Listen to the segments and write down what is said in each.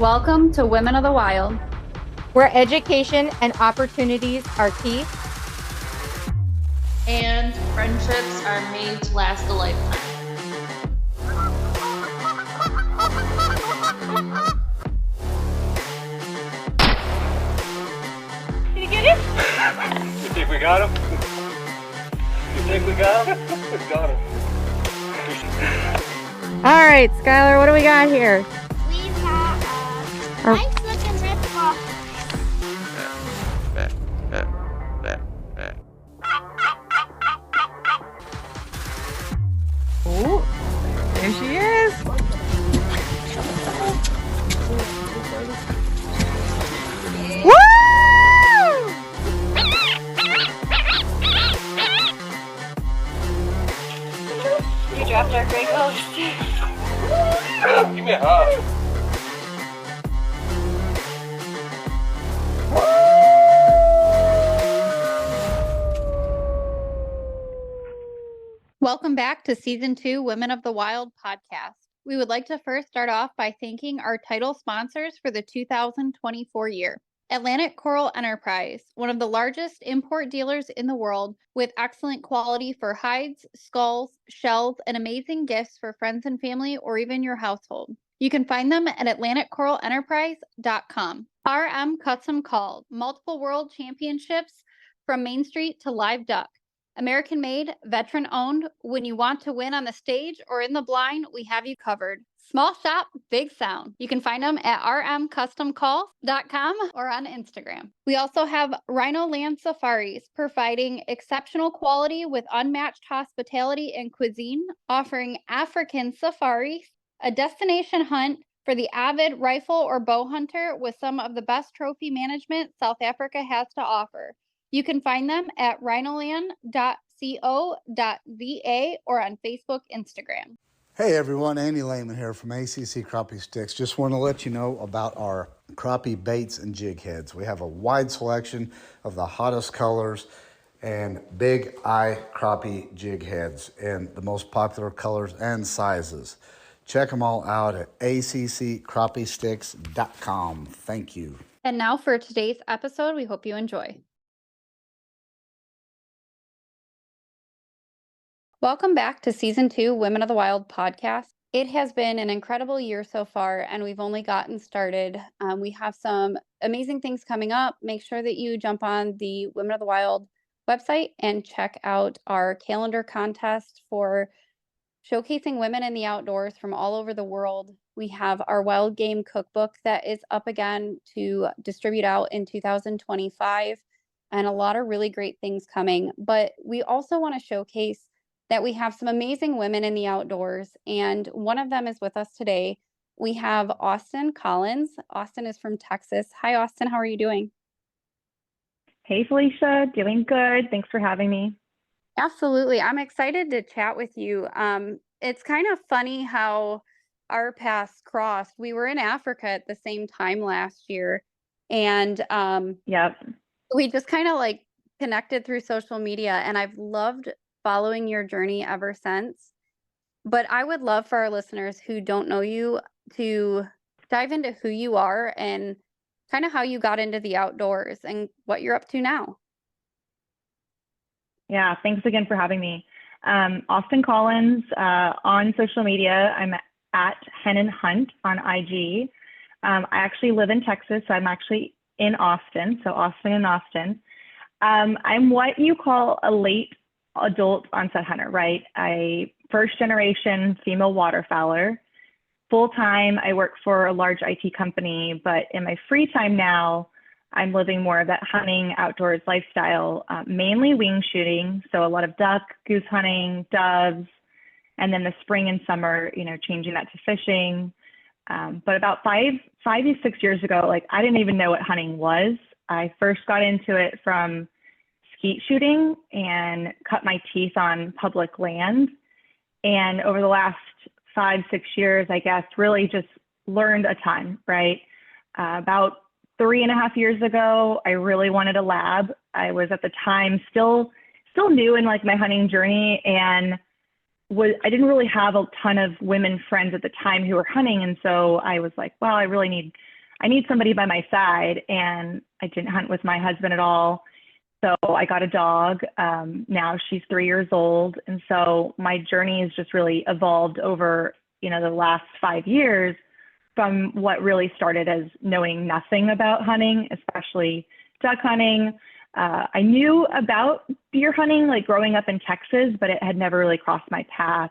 Welcome to Women of the Wild, where education and opportunities are key, and friendships are made to last a lifetime. Did you get him? You think we got him? You think we got him? We got him. All right, Skylar, what do we got here? We've got a nice looking rip-off. Oh, there she is. Woo! You dropped our gray ghost. Give me a hug. Welcome back to Season 2 Women of the Wild podcast. We would like to first start off by thanking our title sponsors for the 2024 year. Atlantic Coral Enterprise, one of the largest import dealers in the world with excellent quality for hides, skulls, shells, and amazing gifts for friends and family or even your household. You can find them at AtlanticCoralEnterprise.com. RM Custom Call, multiple world championships from Main Street to Live Duck. American made, veteran owned. When you want to win on the stage or in the blind, we have you covered. Small shop, big sound. You can find them at rmcustomcall.com or on Instagram. We also have Rhino Land Safaris, providing exceptional quality with unmatched hospitality and cuisine, offering African safaris, a destination hunt for the avid rifle or bow hunter with some of the best trophy management South Africa has to offer. You can find them at rhinoland.co.za or on Facebook, Instagram. Hey everyone, Andy Lehman here from ACC Crappie Sticks. Just want to let you know about our crappie baits and jig heads. We have a wide selection of the hottest colors and big eye crappie jig heads in the most popular colors and sizes. Check them all out at accrappiesticks.com. Thank you. And now for today's episode, we hope you enjoy. Welcome back to Season 2 Women of the Wild podcast. It has been an incredible year so far, and we've only gotten started. We have some amazing things coming up. Make sure that you jump on the Women of the Wild website and check out our calendar contest for showcasing women in the outdoors from all over the world. We have our wild game cookbook that is up again to distribute out in 2025, and a lot of really great things coming. But we also want to showcase that we have some amazing women in the outdoors, and one of them is with us today. We have Austin Collins. Austin is from Texas. Hi, Austin. How are you doing? Hey, Felicia. Doing good. Thanks for having me. Absolutely. I'm excited to chat with you. It's kind of funny how our paths crossed. We were in Africa at the same time last year, and Yep. we just kind of like connected through social media, and I've loved following your journey ever since. But I would love for our listeners who don't know you to dive into who you are and kind of how you got into the outdoors and what you're up to now. Yeah. Thanks again for having me. Austin Collins on social media. I'm at Hen and Hunt on IG. I actually live in Texas. So I'm actually in Austin. So Austin and Austin. I'm what you call a late adult onset hunter, right? I first generation female waterfowler. Full time, I work for a large IT company, but in my free time now, I'm living more of that hunting outdoors lifestyle, mainly wing shooting. So a lot of duck, goose hunting, doves, and then the spring and summer, changing that to fishing. But about five to 6 years ago, I didn't even know what hunting was. I first got into it from skeet shooting and cut my teeth on public land. And over the last 5-6 years, I guess, really just learned a ton, right? About 3.5 years ago, I really wanted a lab. I was at the time still new in my hunting journey, and I didn't really have a ton of women friends at the time who were hunting. And so I was like, well, I need somebody by my side. And I didn't hunt with my husband at all. So I got a dog. Now she's 3 years old. And so my journey has just really evolved over, the last 5 years from what really started as knowing nothing about hunting, especially duck hunting. I knew about deer hunting, like growing up in Texas, but it had never really crossed my path.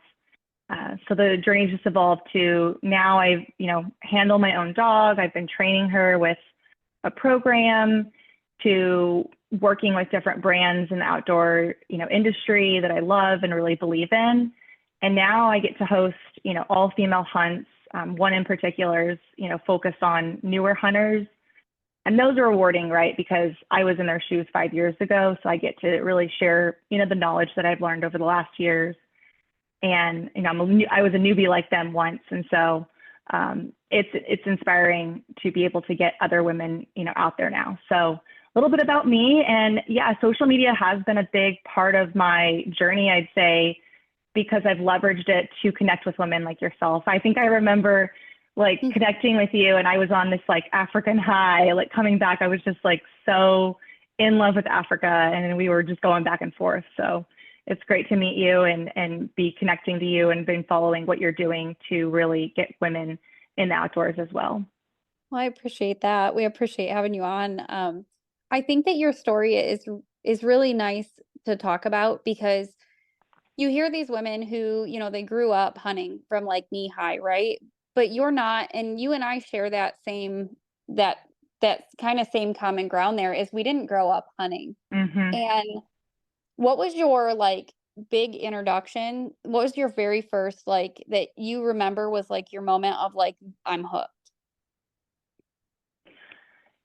So the journey just evolved to now I, handle my own dog. I've been training her with a program, to working with different brands in the outdoor, industry that I love and really believe in. And now I get to host, all female hunts. One in particular is, focused on newer hunters. And those are rewarding, right? Because I was in their shoes 5 years ago. So I get to really share, the knowledge that I've learned over the last years. And, I was a newbie like them once. And so it's inspiring to be able to get other women, out there now. So a little bit about me. And yeah, social media has been a big part of my journey, I'd say, because I've leveraged it to connect with women like yourself. I think I remember connecting with you, and I was on this African high, coming back, I was just so in love with Africa, and we were just going back and forth. So it's great to meet you and be connecting to you and been following what you're doing to really get women in the outdoors as well. Well, I appreciate that. We appreciate having you on. I think that your story is really nice to talk about because you hear these women who, they grew up hunting from knee high, right? But you're not, and you and I share that that kind of same common ground there is we didn't grow up hunting. Mm-hmm. And what was your big introduction? What was your very first that you remember was your moment of I'm hooked?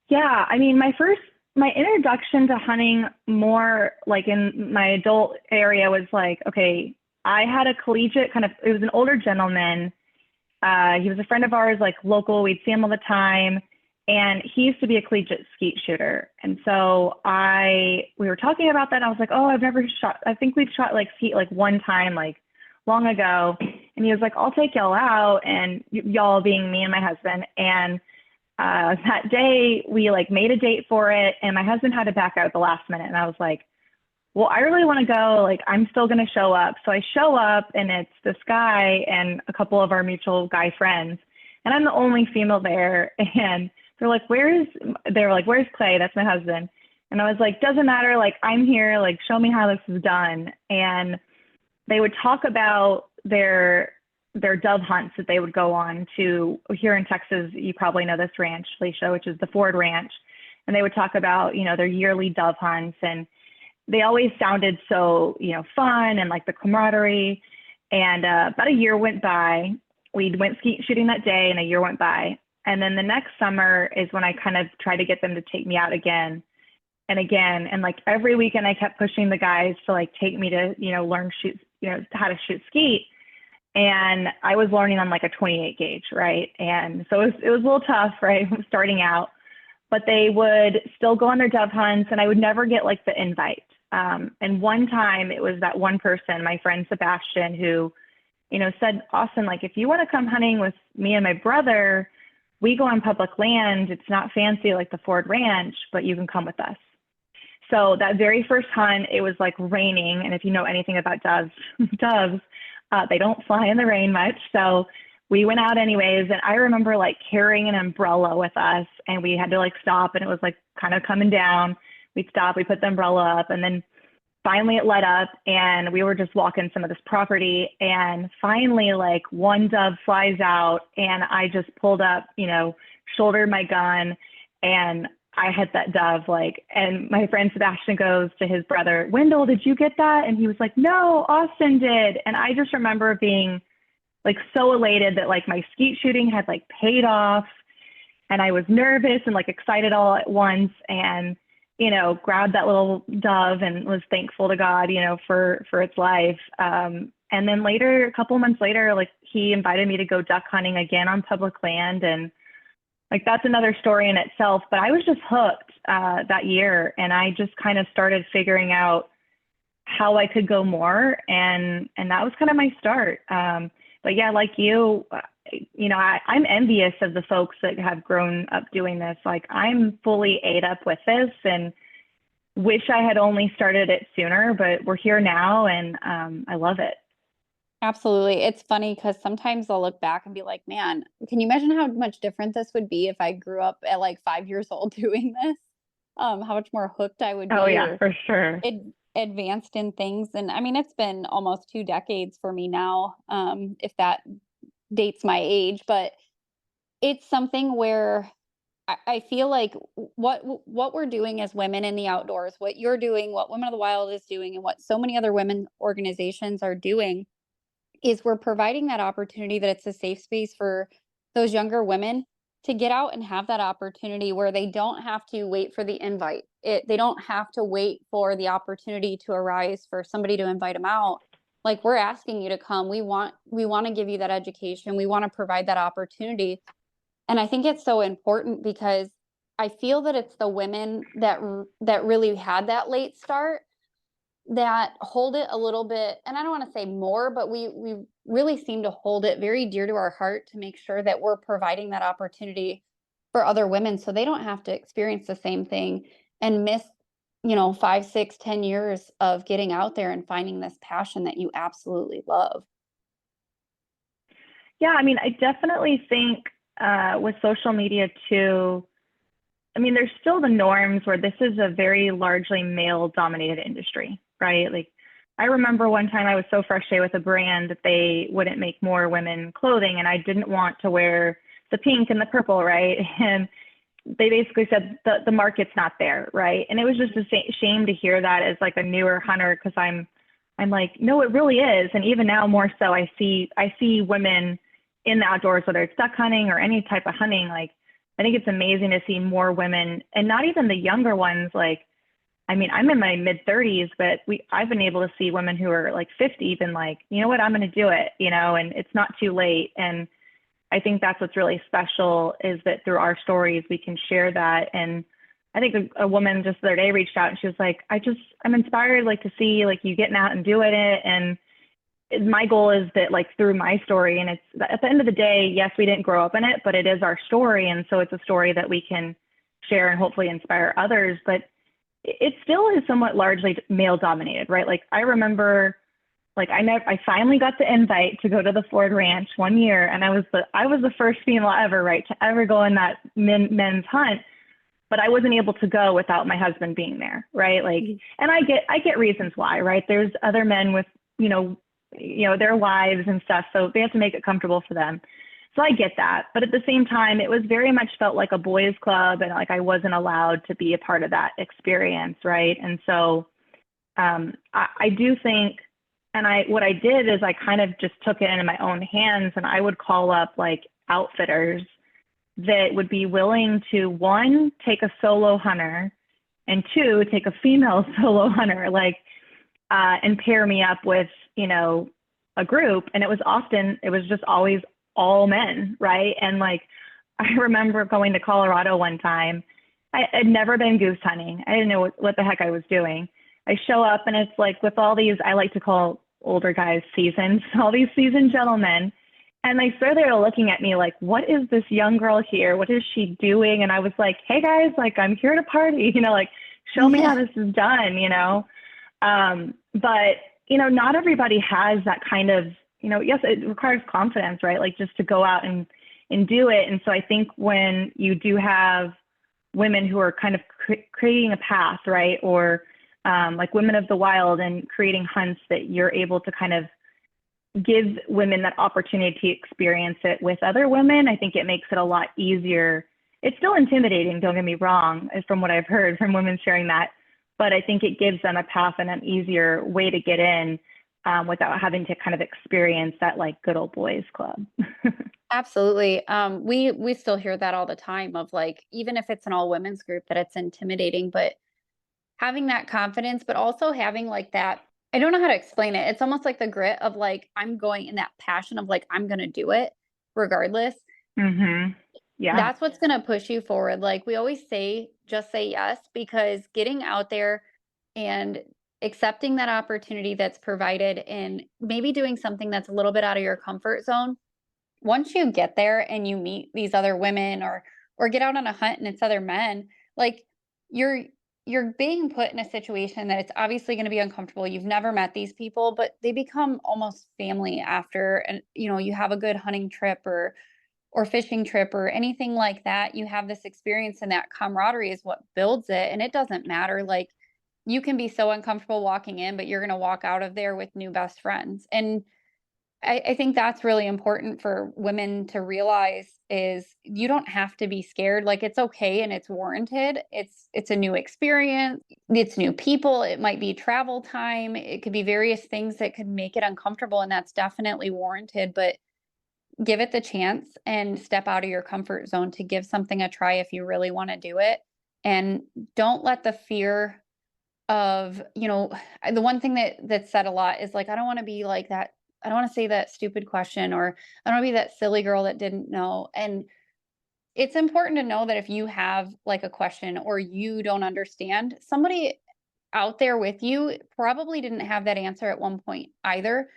Yeah, I mean, my introduction to hunting more in my adult area was okay, I had a collegiate it was an older gentleman. He was a friend of ours, local, we'd see him all the time. And he used to be a collegiate skeet shooter. And so we were talking about that. And I was like, oh, I've never shot, I think we've shot skeet one time, long ago. And he was like, I'll take y'all out, and y'all being me and my husband. And that day we made a date for it, and my husband had to back out at the last minute. And I was like, well, I really want to go, I'm still going to show up. So I show up, and it's this guy and a couple of our mutual guy friends, and I'm the only female there. And they're like, where's Clay? That's my husband. And I was like, doesn't matter. I'm here, show me how this is done. And they would talk about their dove hunts that they would go on to here in Texas. You probably know this ranch, Felicia, which is the Ford Ranch. And they would talk about, their yearly dove hunts, and they always sounded so, fun and the camaraderie. And about a year went by. We went skeet shooting that day, and a year went by. And then the next summer is when I kind of tried to get them to take me out again and again. And every weekend I kept pushing the guys to take me to, learn how to shoot skeet. And I was learning on a 28 gauge, right? And so it was a little tough, right? Starting out, but they would still go on their dove hunts, and I would never get the invite. And one time it was that one person, my friend Sebastian, who, said, Austin, if you want to come hunting with me and my brother, we go on public land. It's not fancy like the Ford Ranch, but you can come with us. So that very first hunt, it was raining. And if you know anything about doves, they don't fly in the rain much. So we went out anyways. And I remember carrying an umbrella with us, and we had to stop, and it was kind of coming down. We'd stop, we put the umbrella up, and then finally it let up, and we were just walking some of this property, and finally one dove flies out, and I just pulled up, shouldered my gun, and I hit that dove, and my friend Sebastian goes to his brother, Wendell, did you get that? And he was like, no, Austin did. And I just remember being so elated that my skeet shooting had paid off, and I was nervous and excited all at once, and grabbed that little dove and was thankful to God, for its life. And then later, a couple months later, he invited me to go duck hunting again on public land. And that's another story in itself, but I was just hooked that year. And I just kind of started figuring out how I could go more. And that was kind of my start. But yeah, like you, I'm envious of the folks that have grown up doing this. Like I'm fully ate up with this and wish I had only started it sooner, but we're here now and I love it. Absolutely. It's funny because sometimes I'll look back and be like, man, can you imagine how much different this would be if I grew up at like 5 years old doing this? How much more hooked I would Oh be yeah, or for sure. advanced in things. And I mean, it's been almost 2 decades for me now, if that dates my age, but it's something where I feel like what we're doing as women in the outdoors, what you're doing, what Women of the Wild is doing, and what so many other women organizations are doing is we're providing that opportunity that it's a safe space for those younger women to get out and have that opportunity where they don't have to wait for the invite. They don't have to wait for the opportunity to arise for somebody to invite them out. Like we're asking you to come. We want to give you that education. We want to provide that opportunity. And I think it's so important because I feel that it's the women that really had that late start that hold it a little bit, and I don't want to say more, but we really seem to hold it very dear to our heart to make sure that we're providing that opportunity for other women so they don't have to experience the same thing and miss 5, 6, 10 years of getting out there and finding this passion that you absolutely love. Yeah, I mean, I definitely think with social media too, I mean, there's still the norms where this is a very largely male dominated industry, right? Like I remember one time I was so frustrated with a brand that they wouldn't make more women clothing and I didn't want to wear the pink and the purple, right? And they basically said the market's not there, right? And it was just a shame to hear that as like a newer hunter because I'm like, no, it really is. And even now more so, I see women in the outdoors, whether it's duck hunting or any type of hunting, like I think it's amazing to see more women and not even the younger ones. Like, I mean, I'm in my mid 30s, but I've been able to see women who are like 50 even like, you know what, I'm going to do it, and it's not too late. And I think that's what's really special is that through our stories, we can share that. And I think a woman just the other day reached out and she was like, I'm inspired like to see like you getting out and doing it. And my goal is that like through my story, and it's at the end of the day, yes, we didn't grow up in it, but it is our story. And so it's a story that we can share and hopefully inspire others. But it still is somewhat largely male dominated, right? Like I remember like I finally got the invite to go to the Ford Ranch one year. And I was the first female ever, right, to ever go on that men's hunt. But I wasn't able to go without my husband being there, right? Like, and I get reasons why, right? There's other men with, their wives and stuff. So they have to make it comfortable for them. So I get that. But at the same time, it was very much felt like a boys club and like I wasn't allowed to be a part of that experience. Right. And so I do think, and what I did is I kind of just took it into my own hands and I would call up like outfitters that would be willing to, one, take a solo hunter and two, take a female solo hunter, like, and pair me up with, a group. And it was just always all men. Right. And like, I remember going to Colorado one time. I had never been goose hunting. I didn't know what the heck I was doing. I show up and it's like with all these, I like to call older guys seasoned, all these seasoned gentlemen. And they started there looking at me like, what is this young girl here? What is she doing? And I was like, hey guys, like I'm here to party, like show me how this is done, but not everybody has that kind of, yes, it requires confidence, right? Like just to go out and do it. And so I think when you do have women who are kind of creating a path, right? Or like Women of the Wild and creating hunts that you're able to kind of give women that opportunity to experience it with other women, I think it makes it a lot easier. It's still intimidating, don't get me wrong, from what I've heard from women sharing that, but I think it gives them a path and an easier way to get in without having to kind of experience that like good old boys club. Absolutely. We still hear that all the time of like, even if it's an all women's group, that it's intimidating, but having that confidence, but also having like that, I don't know how to explain it. It's almost like the grit of like, I'm going in that passion of like, I'm going to do it regardless. Mm-hmm. Yeah. That's what's going to push you forward. Like we always say, just say yes, because getting out there and accepting that opportunity that's provided and maybe doing something that's a little bit out of your comfort zone. Once you get there and you meet these other women or get out on a hunt and it's other men, like you're you're being put in a situation that it's obviously going to be uncomfortable. You've never met these people, but they become almost family after, and you have a good hunting trip or fishing trip or anything like that. You have this experience, and that camaraderie is what builds it. And it doesn't matter, like you can be so uncomfortable walking in, but you're going to walk out of there with new best friends. And I think that's really important for women to realize is you don't have to be scared. Like it's okay and it's warranted. It's a new experience. It's new people. It might be travel time. It could be various things that could make it uncomfortable, and that's definitely warranted. But give it the chance and step out of your comfort zone to give something a try if you really want to do it. And don't let the fear of, the one thing that's said a lot is like, I don't want to be like that. I don't want to say that stupid question, or I don't want to be that silly girl that didn't know. And it's important to know that if you have like a question or you don't understand, somebody out there with you probably didn't have that answer at one point either.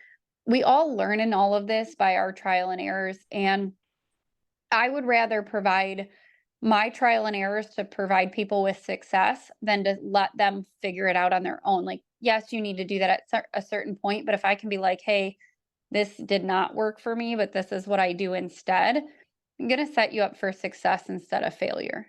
We all learn in all of this by our trial and errors. And I would rather provide my trial and errors to provide people with success than to let them figure it out on their own. Like, yes, you need to do that at a certain point, but if I can be like, hey, this did not work for me, but this is what I do instead, I'm going to set you up for success instead of failure.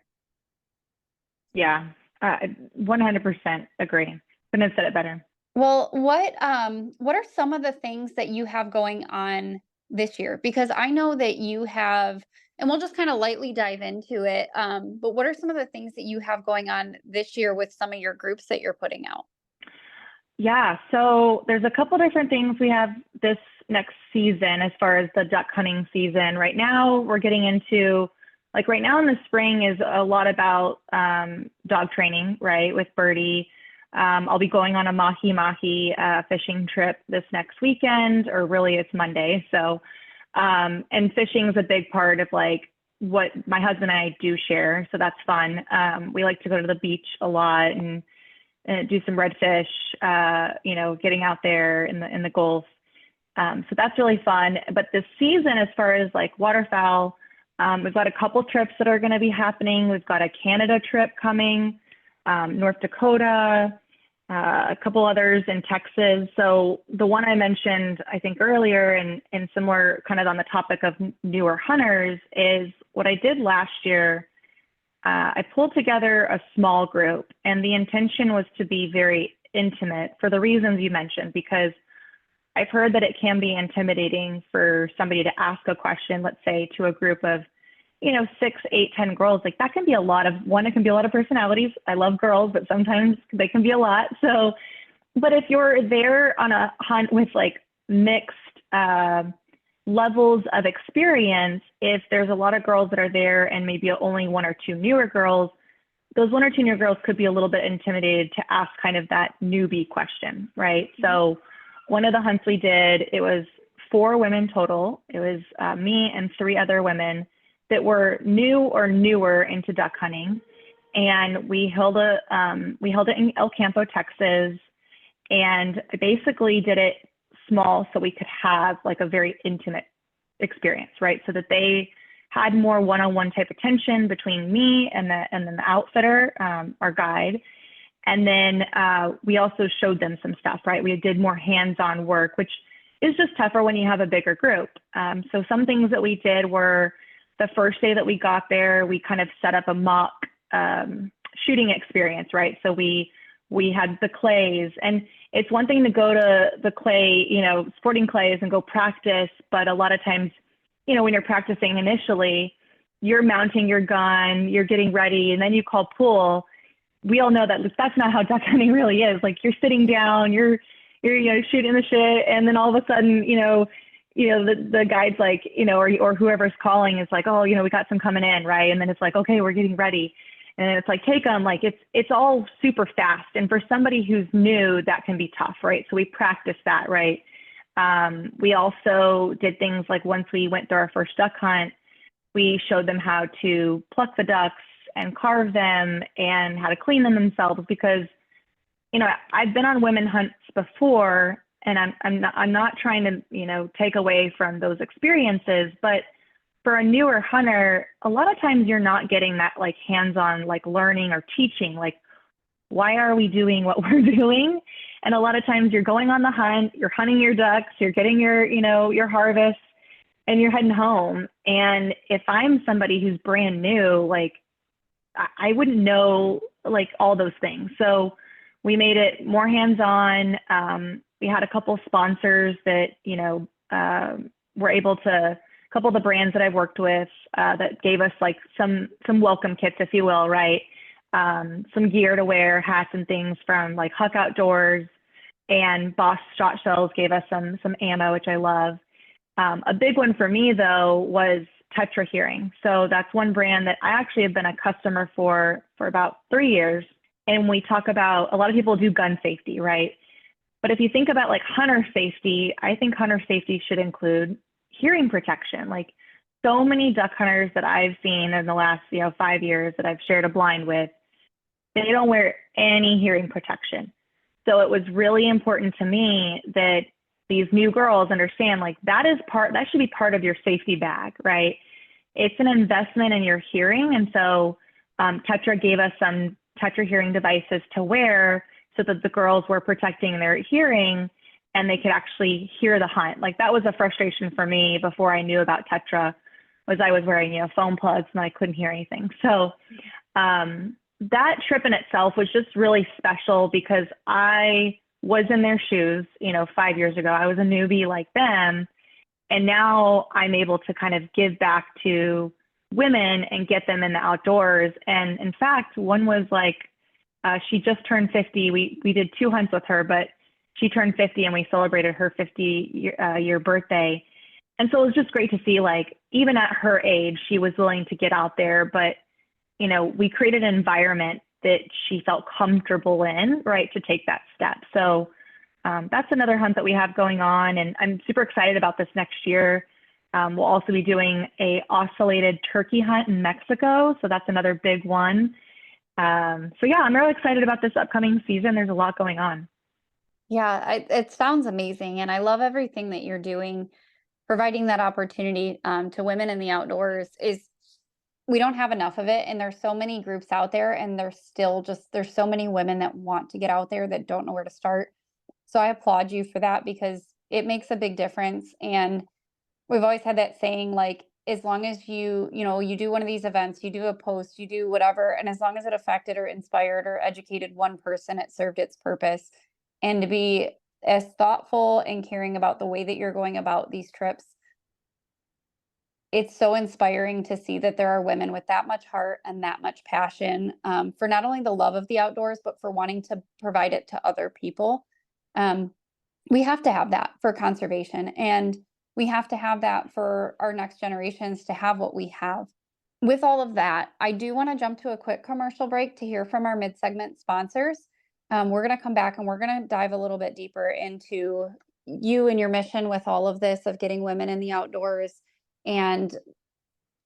Yeah, 100% agree. Couldn't have said it better. Well, what are some of the things that you have going on this year? Because I know that you have, and we'll just kind of lightly dive into it. But what are some of the things that you have going on this year with some of your groups that you're putting out? Yeah, so there's a couple different things we have this next season as far as the duck hunting season. Right now, we're getting into, like right now in the spring is a lot about dog training, right, with Birdie. I'll be going on a mahi-mahi fishing trip this next weekend, or really it's Monday. So, and fishing is a big part of like what my husband and I do share. So that's fun. We like to go to the beach a lot and do some redfish, getting out there in the Gulf. So that's really fun. But this season, as far as like waterfowl, we've got a couple trips that are going to be happening. We've got a Canada trip coming, North Dakota, a couple others in Texas. So the one I mentioned, I think earlier, and similar kind of on the topic of newer hunters, is what I did last year. I pulled together a small group, and the intention was to be very intimate for the reasons you mentioned, because I've heard that it can be intimidating for somebody to ask a question, let's say to a group of, 6, 8, 10 girls. Like that can be a lot of, it can be a lot of personalities. I love girls, but sometimes they can be a lot. So, but if you're there on a hunt with like mixed levels of experience, if there's a lot of girls that are there and maybe only 1 or 2 newer girls, those 1 or 2 newer girls could be a little bit intimidated to ask kind of that newbie question, right? Mm-hmm. So one of the hunts we did, it was 4 women total. It was me and 3 other women that were new or newer into duck hunting. And we held it in El Campo, Texas. And I basically did it small so we could have like a very intimate experience, right? So that they had more one-on-one type attention between me and then the outfitter, our guide. And then we also showed them some stuff, right? We did more hands-on work, which is just tougher when you have a bigger group. So some things that we did were, the first day that we got there, we kind of set up a mock shooting experience, right? So we had the clays, and it's one thing to go to the clay, sporting clays and go practice, but a lot of times, when you're practicing initially, you're mounting your gun, you're getting ready, and then you call pull. We all know that that's not how duck hunting really is. Like you're sitting down, you're shooting the shit, and then all of a sudden, the guide's like, or whoever's calling is like, oh, we got some coming in, right? And then it's like, okay, we're getting ready. And it's like, take them, like it's all super fast. And for somebody who's new, that can be tough, right? So we practice that, right? We also did things like once we went through our first duck hunt, we showed them how to pluck the ducks and carve them and how to clean them themselves, because I've been on women hunts before, and I'm not trying to, take away from those experiences, but for a newer hunter, a lot of times you're not getting that like hands-on, like learning or teaching, like, why are we doing what we're doing? And a lot of times you're going on the hunt, you're hunting your ducks, you're getting your, your harvest, and you're heading home. And if I'm somebody who's brand new, like I wouldn't know like all those things. So we made it more hands-on. We had a couple sponsors that, were able to, a couple of the brands that I've worked with that gave us like some welcome kits, if you will, right? Some gear to wear, hats and things from like Huck Outdoors, and Boss Shot Shells gave us some ammo, which I love. A big one for me though was Tetra Hearing. So that's one brand that I actually have been a customer for about 3 years. And we talk about, a lot of people do gun safety, right? But if you think about like hunter safety, I think hunter safety should include hearing protection. Like so many duck hunters that I've seen in the last, 5 years that I've shared a blind with, they don't wear any hearing protection. So it was really important to me that these new girls understand like that should be part of your safety bag, right? It's an investment in your hearing. And so Tetra gave us some Tetra hearing devices to wear so that the girls were protecting their hearing and they could actually hear the hunt. Like that was a frustration for me before I knew about Tetra, was I was wearing, foam plugs and I couldn't hear anything. So that trip in itself was just really special because I was in their shoes, 5 years ago. I was a newbie like them. And now I'm able to kind of give back to women and get them in the outdoors. And in fact, one was like, she just turned 50. We did 2 hunts with her, but she turned 50 and we celebrated her 50-year birthday. And so it was just great to see, like, even at her age, she was willing to get out there. But, we created an environment that she felt comfortable in, right, to take that step. So that's another hunt that we have going on. And I'm super excited about this next year. We'll also be doing a oscillated turkey hunt in Mexico. So that's another big one. So yeah, I'm really excited about this upcoming season. There's a lot going on. Yeah, it sounds amazing. And I love everything that you're doing. Providing that opportunity to women in the outdoors we don't have enough of it. And there's so many groups out there, and there's so many women that want to get out there that don't know where to start. So I applaud you for that because it makes a big difference. And we've always had that saying, like, as long as you do one of these events, you do a post, you do whatever, and as long as it affected or inspired or educated one person, it served its purpose. And to be as thoughtful and caring about the way that you're going about these trips, it's so inspiring to see that there are women with that much heart and that much passion for not only the love of the outdoors, but for wanting to provide it to other people. We have to have that for conservation, and we have to have that for our next generations to have what we have. With all of that, I do want to jump to a quick commercial break to hear from our mid-segment sponsors. We're going to come back and we're going to dive a little bit deeper into you and your mission with all of this of getting women in the outdoors and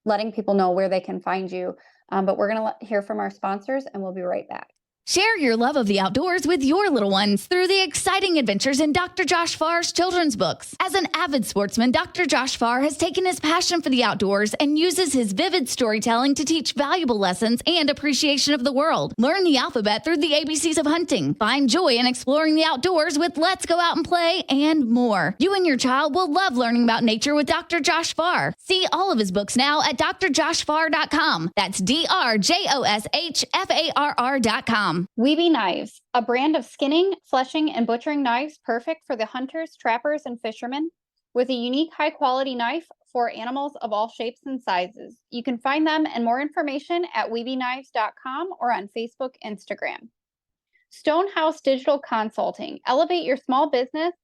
letting people know where they can find you. But we're going to hear from our sponsors and we'll be right back. Share your love of the outdoors with your little ones through the exciting adventures in Dr. Josh Farr's children's books. As an avid sportsman, Dr. Josh Farr has taken his passion for the outdoors and uses his vivid storytelling to teach valuable lessons and appreciation of the world. Learn the alphabet through the ABCs of hunting. Find joy in exploring the outdoors with Let's Go Out and Play and more. You and your child will love learning about nature with Dr. Josh Farr. See all of his books now at drjoshfarr.com. That's DRJOSHFARR.com. Weeby Knives, a brand of skinning, fleshing, and butchering knives perfect for the hunters, trappers, and fishermen, with a unique high-quality knife for animals of all shapes and sizes. You can find them and more information at weebyknives.com or on Facebook, Instagram. Stonehouse Digital Consulting. Elevate your small business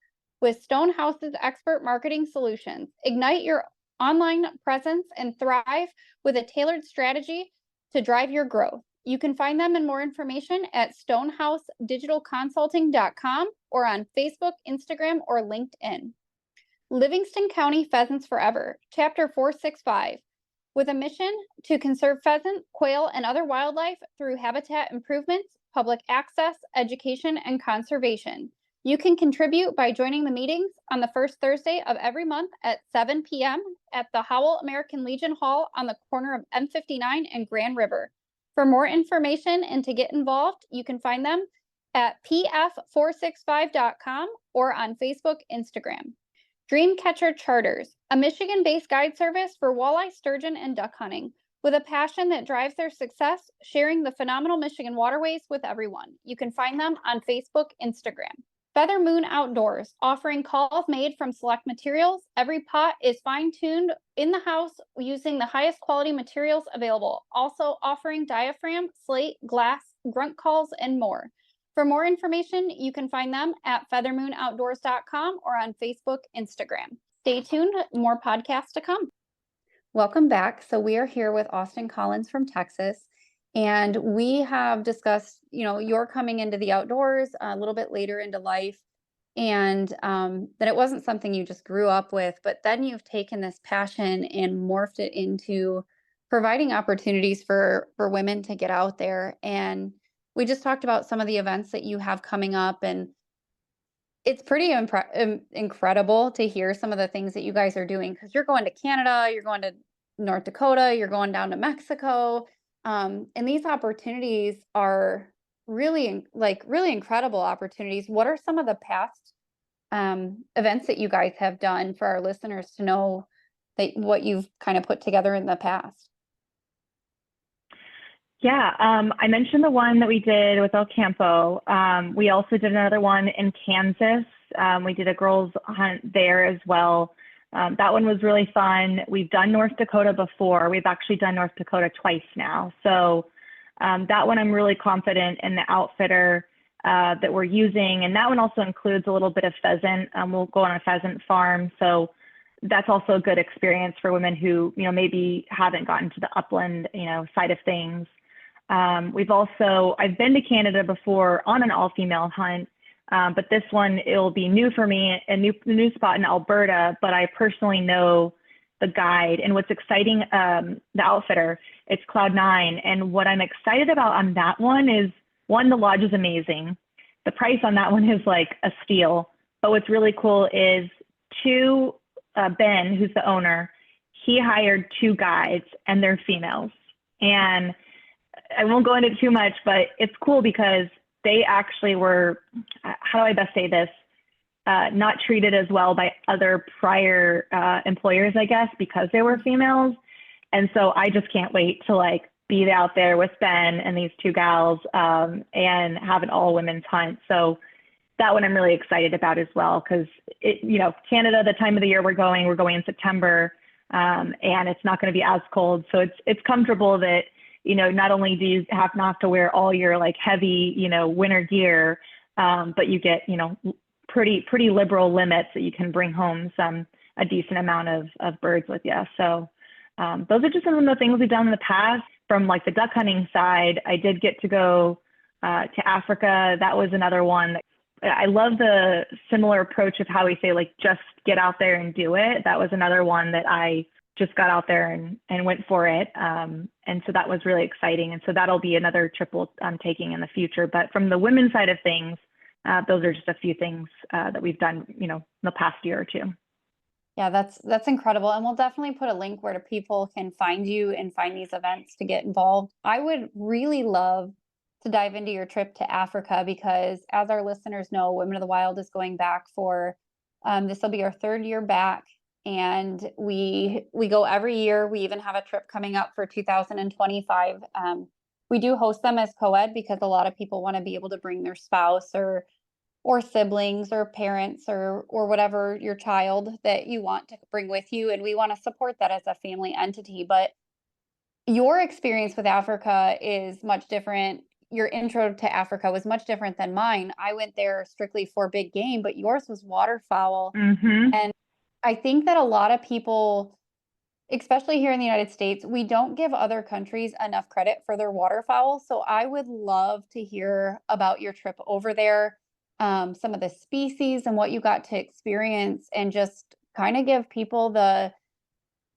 with Stonehouse's expert marketing solutions. Ignite your online presence and thrive with a tailored strategy to drive your growth. You can find them and more information at stonehouseddigitalconsulting.com or on Facebook, Instagram, or LinkedIn. Livingston County Pheasants Forever, Chapter 465, with a mission to conserve pheasant, quail, and other wildlife through habitat improvements, public access, education, and conservation. You can contribute by joining the meetings on the first Thursday of every month at 7 p.m. at the Howell American Legion Hall on the corner of M59 and Grand River. For more information and to get involved, you can find them at pf465.com or on Facebook, Instagram. Dreamcatcher Charters, a Michigan-based guide service for walleye, sturgeon, and duck hunting, with a passion that drives their success, sharing the phenomenal Michigan waterways with everyone. You can find them on Facebook, Instagram. Feather Moon Outdoors, offering calls made from select materials. Every pot is fine-tuned in the house using the highest quality materials available. Also offering diaphragm, slate, glass, grunt calls, and more. For more information, you can find them at feathermoonoutdoors.com or on Facebook, Instagram. Stay tuned, more podcasts to come. Welcome back. So we are here with Austin Collins from Texas, and we have discussed, you're coming into the outdoors a little bit later into life, and that it wasn't something you just grew up with, but then you've taken this passion and morphed it into providing opportunities for women to get out there. And we just talked about some of the events that you have coming up, and it's pretty incredible to hear some of the things that you guys are doing, because you're going to Canada, you're going to North Dakota, you're going down to Mexico. And these opportunities are really incredible opportunities. What are some of the past events that you guys have done for our listeners to know that what you've kind of put together in the past? Yeah, I mentioned the one that we did with El Campo. We also did another one in Kansas. We did a girls hunt there as well. That one was really fun. We've done North Dakota before. We've actually done North Dakota twice now. So that one I'm really confident in the outfitter that we're using. And that one also includes a little bit of pheasant. We'll go on a pheasant farm. So that's also a good experience for women who, maybe haven't gotten to the upland, side of things. I've been to Canada before on an all-female hunt, but this one, it'll be new for me, a new spot in Alberta, but I personally know the guide. And what's exciting, the outfitter, it's Cloud9. And what I'm excited about on that one is, one, the lodge is amazing. The price on that one is like a steal. But what's really cool is Ben, who's the owner, he hired 2 guides and they're females. And I won't go into too much, but it's cool because they actually were, how do I best say this, not treated as well by other prior employers, I guess, because they were females. And so I just can't wait to be out there with Ben and these 2 gals and have an all women's hunt. So that one I'm really excited about as well, because Canada, the time of the year we're going in September, and it's not going to be as cold. So it's comfortable that, not only do you not have to wear all your heavy, winter gear, but you get, pretty liberal limits that you can bring home a decent amount of birds with you. So those are just some of the things we've done in the past. From the duck hunting side, I did get to go to Africa. That was another one. I love the similar approach of how we say, just get out there and do it. That was another one that I just got out there and went for it. And so that was really exciting. And so that'll be another trip I'm taking in the future. But from the women's side of things, those are just a few things that we've done, in the past year or 2. Yeah, that's incredible. And we'll definitely put a link where people can find you and find these events to get involved. I would really love to dive into your trip to Africa, because as our listeners know, Women of the Wild is going back for, this will be our 3rd year back. And we go every year. We even have a trip coming up for 2025. We do host them as co-ed because a lot of people want to be able to bring their spouse or siblings or parents or whatever your child that you want to bring with you. And we want to support that as a family entity. But your experience with Africa is much different. Your intro to Africa was much different than mine. I went there strictly for big game, but yours was waterfowl. Mm-hmm. And I think that a lot of people, especially here in the United States, we don't give other countries enough credit for their waterfowl. So I would love to hear about your trip over there, some of the species and what you got to experience, and just kind of give people the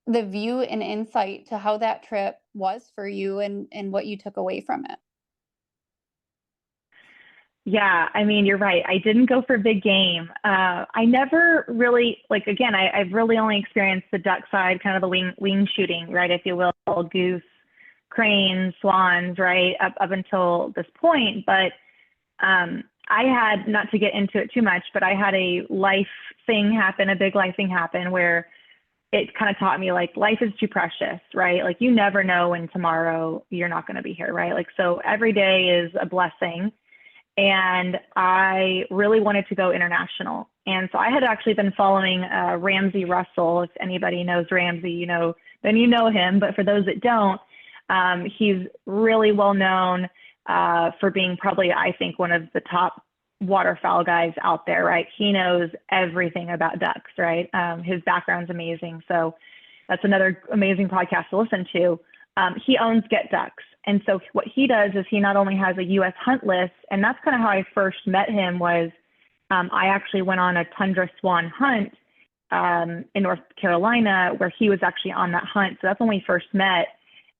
view and insight to how that trip was for you and what you took away from it. Yeah, I mean, you're right. I didn't go for big game. I never really, like, again, I've really only experienced the duck side, kind of the wing shooting, right, if you will, goose, cranes, swans, right, up until this point. But I had, not to get into it too much, but I had a big life thing happen where it kind of taught me, like, life is too precious, right? Like, you never know when tomorrow you're not going to be here, right? Like, so every day is a blessing. And I really wanted to go international. And so I had actually been following Ramsey Russell. If anybody knows Ramsey, then you know him. But for those that don't, he's really well known for being probably, I think, one of the top waterfowl guys out there, right? He knows everything about ducks, right? His background's amazing. So that's another amazing podcast to listen to. He owns Get Ducks. And so what he does is he not only has a U.S. hunt list, and that's kind of how I first met him was I actually went on a tundra swan hunt in North Carolina where he was actually on that hunt. So that's when we first met.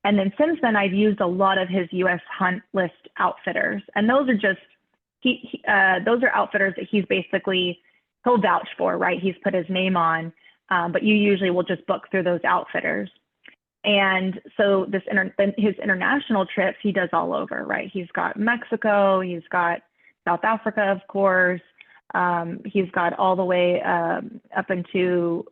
And then since then, I've used a lot of his U.S. hunt list outfitters. And those are just, those are outfitters that he'll vouch for, right? He's put his name on, but you usually will just book through those outfitters. And so his international trips, he does all over, right? He's got Mexico, he's got South Africa, of course. He's got all the way up into,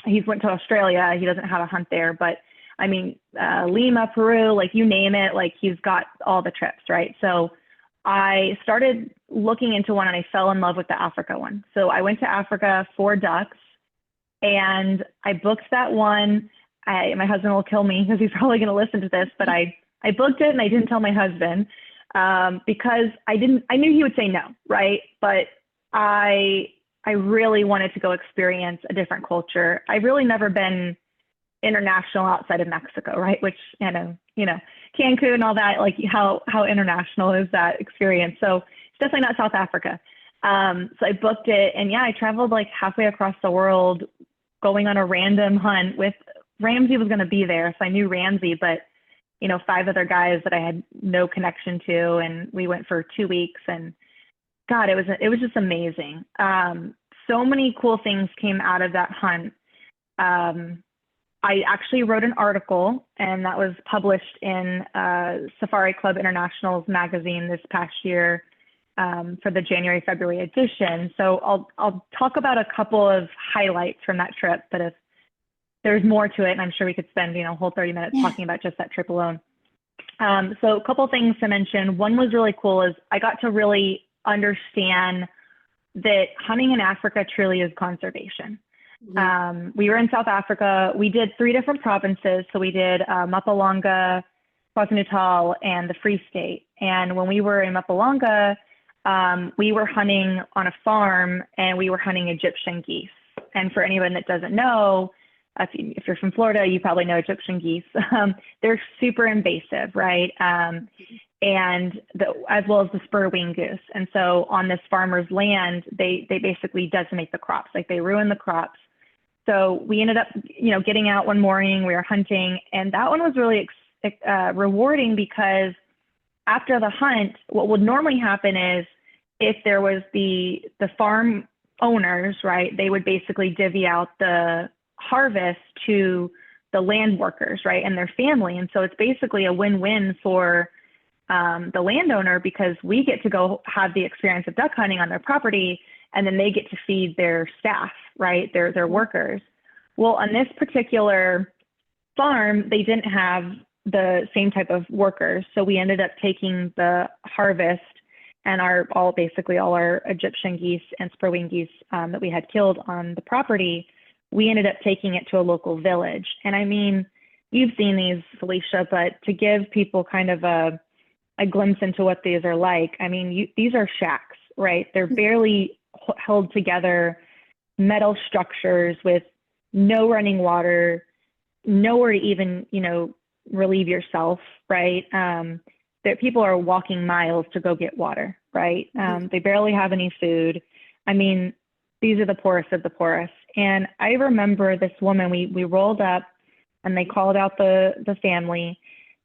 he's went to Australia. He doesn't have a hunt there, but I mean, Lima, Peru, like you name it, like he's got all the trips, right? So I started looking into one and I fell in love with the Africa one. So I went to Africa for ducks and I booked that one. My husband will kill me because he's probably going to listen to this, but I booked it and I didn't tell my husband because I knew he would say no, right? But I really wanted to go experience a different culture. I've really never been international outside of Mexico, right? Which, Cancun and all that, like how international is that experience? So it's definitely not South Africa. So I booked it and I traveled like halfway across the world going on a random hunt with Ramsey was going to be there. So I knew Ramsey, but 5 other guys that I had no connection to. And we went for 2 weeks and God, it was just amazing. So many cool things came out of that hunt. I actually wrote an article and that was published in Safari Club International's magazine this past year for the January, February edition. So I'll talk about a couple of highlights from that trip, but if there's more to it, and I'm sure we could spend, a whole 30 minutes talking about just that trip alone. So a couple things to mention. One was really cool is I got to really understand that hunting in Africa truly is conservation. Mm-hmm. We were in South Africa. We did 3 different provinces. So we did Mpumalanga, KwaZulu-Natal, and the Free State. And when we were in Mpumalanga, we were hunting on a farm and we were hunting Egyptian geese. And for anyone that doesn't know, if you're from Florida, you probably know Egyptian geese. They're super invasive, right? And as well as the spur-winged goose. And so on this farmer's land, they basically decimate the crops, like they ruin the crops. So we ended up, getting out one morning, we were hunting, and that one was really rewarding because after the hunt, what would normally happen is if there was the farm owners, right, they would basically divvy out the harvest to the land workers, right, and their family. And so it's basically a win-win for the landowner because we get to go have the experience of duck hunting on their property, and then they get to feed their staff, right, their workers. Well, on this particular farm, they didn't have the same type of workers. So we ended up taking the harvest and all our Egyptian geese and spur-winged geese that we had killed on the property, we ended up taking it to a local village. And I mean, you've seen these, Felicia, but to give people kind of a glimpse into what these are like, I mean, these are shacks, right? They're barely held together, metal structures with no running water, nowhere to even, relieve yourself, right? That people are walking miles to go get water, right? They barely have any food. I mean, these are the poorest of the poorest. And I remember this woman, we rolled up and they called out the family,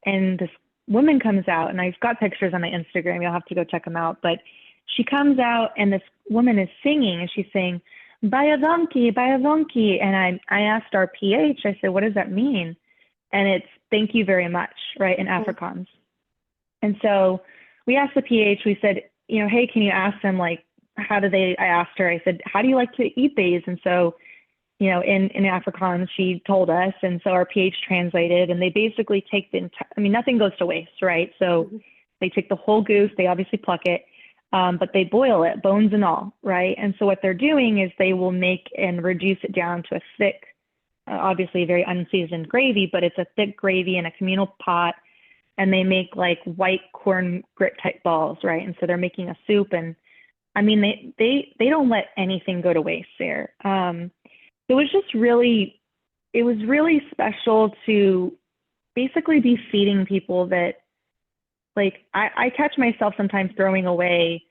and this woman comes out, and I've got pictures on my Instagram. You'll have to go check them out. But she comes out, and this woman is singing, and she's saying, buy a donkey. And I asked our PH, I said, what does that mean? And it's thank you very much, right, in Afrikaans. And so we asked the PH, we said, hey, can you ask them, like, I asked her, I said, how do you like to eat these? And so, in Afrikaans, she told us. And so our PH translated, and they basically take nothing goes to waste, right? So they take the whole goose, they obviously pluck it, but they boil it, bones and all, right? And so what they're doing is they will make and reduce it down to a thick, obviously very unseasoned gravy, but it's a thick gravy in a communal pot, and they make like white corn grit type balls, right? And so they're making a soup, and I mean, they don't let anything go to waste there. It was really special to basically be feeding people that, like, I catch myself sometimes throwing away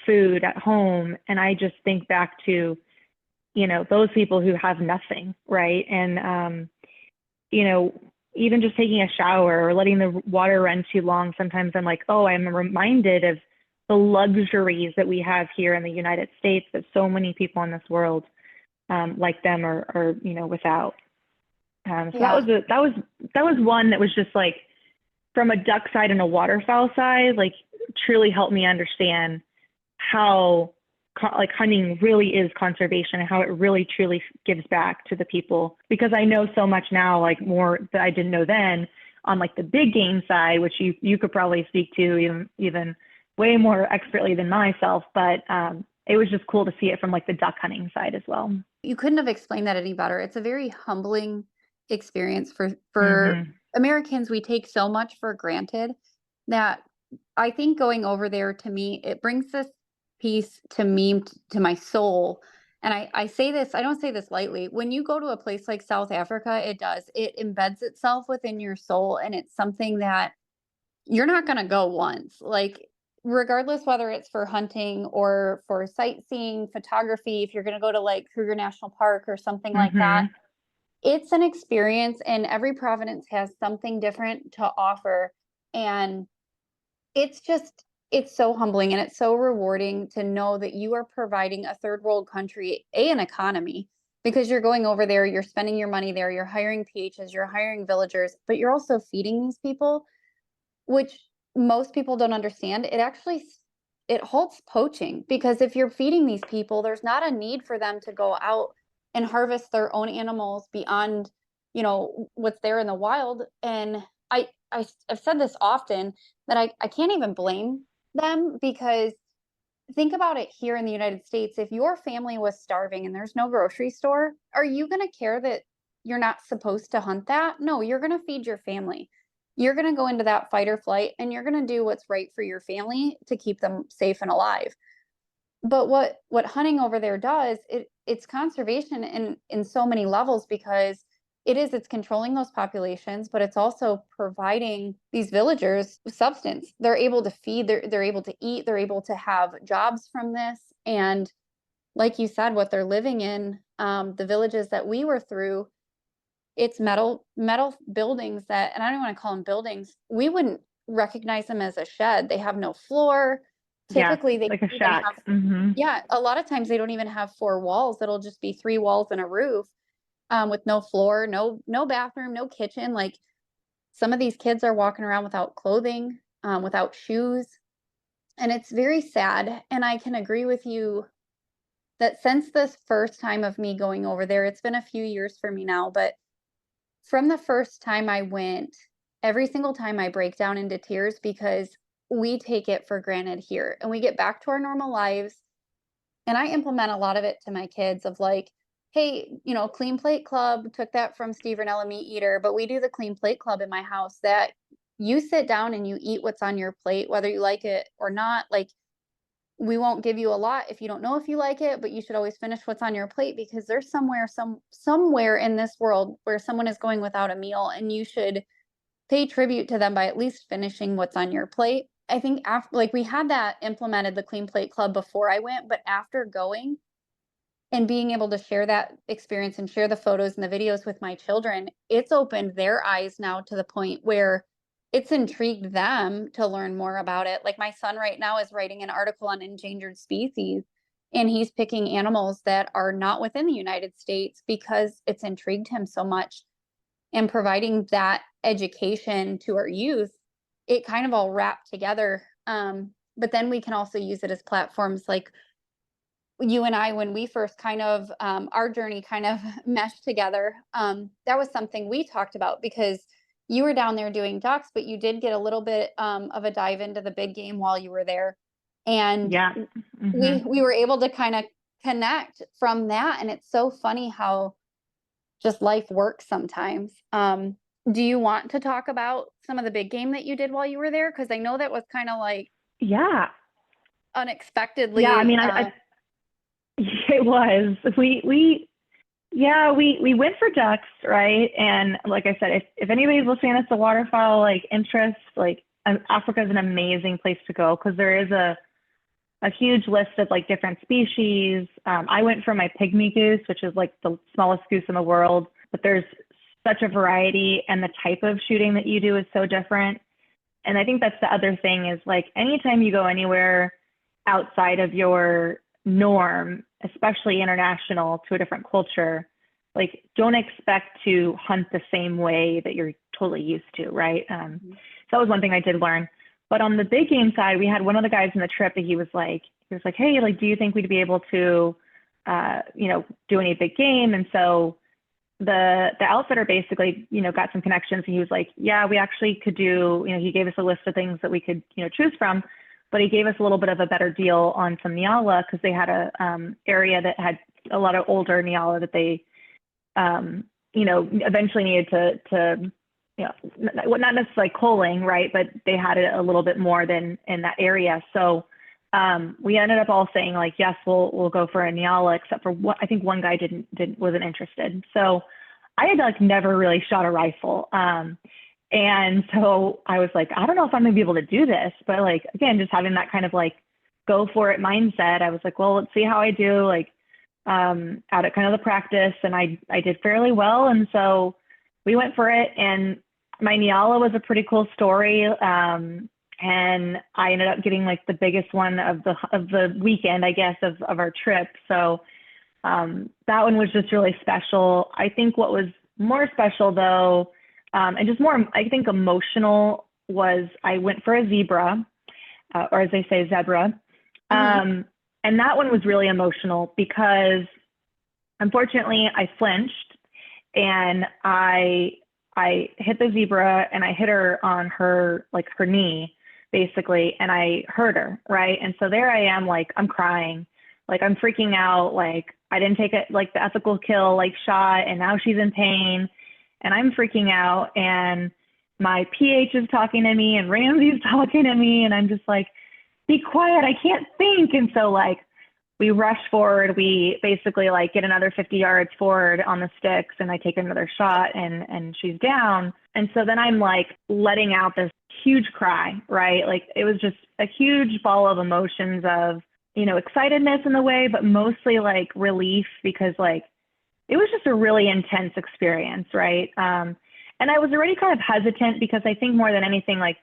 food at home, and I just think back to, those people who have nothing, right? And, even just taking a shower or letting the water run too long, sometimes I'm like, oh, I'm reminded of the luxuries that we have here in the United States that so many people in this world like them are without. So that was one that was just like, from a duck side and a waterfowl side, like truly helped me understand how hunting really is conservation and how it really truly gives back to the people. Because I know so much now, like more that I didn't know then on like the big game side, which you could probably speak to even way more expertly than myself. But it was just cool to see it from like the duck hunting side as well. You couldn't have explained that any better. It's a very humbling experience for Americans. We take so much for granted that I think going over there, to me, it brings this piece to me, to my soul. And I say this, I don't say this lightly. When you go to a place like South Africa, it embeds itself within your soul. And it's something that you're not going to go once. Like, regardless whether it's for hunting or for sightseeing, photography, if you're going to go to like Kruger National Park or something like that, it's an experience, and every province has something different to offer. And it's so humbling, and it's so rewarding to know that you are providing a third world country an economy, because you're going over there, you're spending your money there, you're hiring PHs, you're hiring villagers, but you're also feeding these people, which most people don't understand. It halts poaching, because if you're feeding these people, there's not a need for them to go out and harvest their own animals beyond, what's there in the wild. And I've said this often, that I can't even blame them, because think about it here in the United States. If your family was starving and there's no grocery store, are you going to care that you're not supposed to hunt that? No, you're going to feed your family. You're going to go into that fight or flight, and you're going to do what's right for your family to keep them safe and alive. But what hunting over there does, it's conservation in so many levels, because it's controlling those populations, but it's also providing these villagers substance. They're able to feed, they're able to eat, they're able to have jobs from this. And like you said, what they're living in, the villages that we were through, it's metal buildings that, and I don't want to call them buildings, we wouldn't recognize them as a shed. They have no floor. Typically, they like a shack. A lot of times they don't even have 4 walls. It'll just be 3 walls and a roof, with no floor, no bathroom, no kitchen. Like, some of these kids are walking around without clothing, without shoes, and it's very sad. And I can agree with you that since this first time of me going over there, it's been a few years for me now, but from the first time I went, every single time I break down into tears, because we take it for granted here, and we get back to our normal lives. And I implement a lot of it to my kids, of like, hey, Clean Plate Club, took that from Steve Ranella Meat Eater, but we do the Clean Plate Club in my house, that you sit down and you eat what's on your plate, whether you like it or not. Like, we won't give you a lot if you don't know if you like it, but you should always finish what's on your plate, because there's somewhere in this world where someone is going without a meal, and you should pay tribute to them by at least finishing what's on your plate. I think after, like, we had that implemented, the Clean Plate Club, before I went, but after going and being able to share that experience and share the photos and the videos with my children, it's opened their eyes now to the point where it's intrigued them to learn more about it. Like my son right now is writing an article on endangered species, and he's picking animals that are not within the United States because it's intrigued him so much. And providing that education to our youth, it kind of all wrapped together. But then we can also use it as platforms like you and I, when we first kind of, our journey kind of meshed together. That was something we talked about because you were down there doing ducks, but you did get a little bit of a dive into the big game while you were there. And Yeah. we were able to kind of connect from that. And it's so funny how just life works sometimes. Do you want to talk about some of the big game that you did while you were there? Because I know that was kind of like Yeah. unexpectedly. Yeah. I mean, it was. We went for ducks, right? And like I said, if anybody's listening that's a waterfowl like interest, like Africa is an amazing place to go because there is a huge list of like different species. I went for my pygmy goose, which is like the smallest goose in the world, but there's such a variety and the type of shooting that you do is so different. And I think that's the other thing is like anytime you go anywhere outside of your norm, especially international to a different culture, like don't expect to hunt the same way that you're totally used to, right? So that was one thing I did learn. But on the big game side, we had one of the guys in the trip that he was like, hey, like, do you think we'd be able to, do any big game? And so the outfitter basically, got some connections and he was like, yeah, we actually could do, he gave us a list of things that we could, choose from, but he gave us a little bit of a better deal on some Nyala because they had a area that had a lot of older Nyala that they, eventually needed to not necessarily culling, right? But they had it a little bit more than in that area. So we ended up all saying like, yes, we'll go for a Nyala, except for what I think one guy wasn't interested. So I had like never really shot a rifle. And so I was like, I don't know if I'm gonna be able to do this, but like, again, just having that kind of like go for it mindset, I was like, well, let's see how I do like out at kind of the practice. And I did fairly well. And so we went for it, and my Nyala was a pretty cool story. And I ended up getting like the biggest one of the weekend, I guess, of our trip. So that one was just really special. I think what was more special though, and just more, I think, emotional was I went for a zebra, or as they say, zebra. And that one was really emotional because unfortunately I flinched and I hit the zebra and I hit her on her knee basically, and I hurt her, right? And so there I am, like, I'm crying, like I'm freaking out, like I didn't take it like the ethical kill like shot, and now she's in pain and I'm freaking out, and my PH is talking to me and Ramsey's talking to me, and I'm just like, be quiet, I can't think. And so like we rush forward, we basically like get another 50 yards forward on the sticks, and I take another shot and she's down. And so then I'm like letting out this huge cry, right? Like it was just a huge ball of emotions of, excitedness in the way, but mostly like relief, because like it was just a really intense experience, right? And I was already kind of hesitant because I think more than anything, like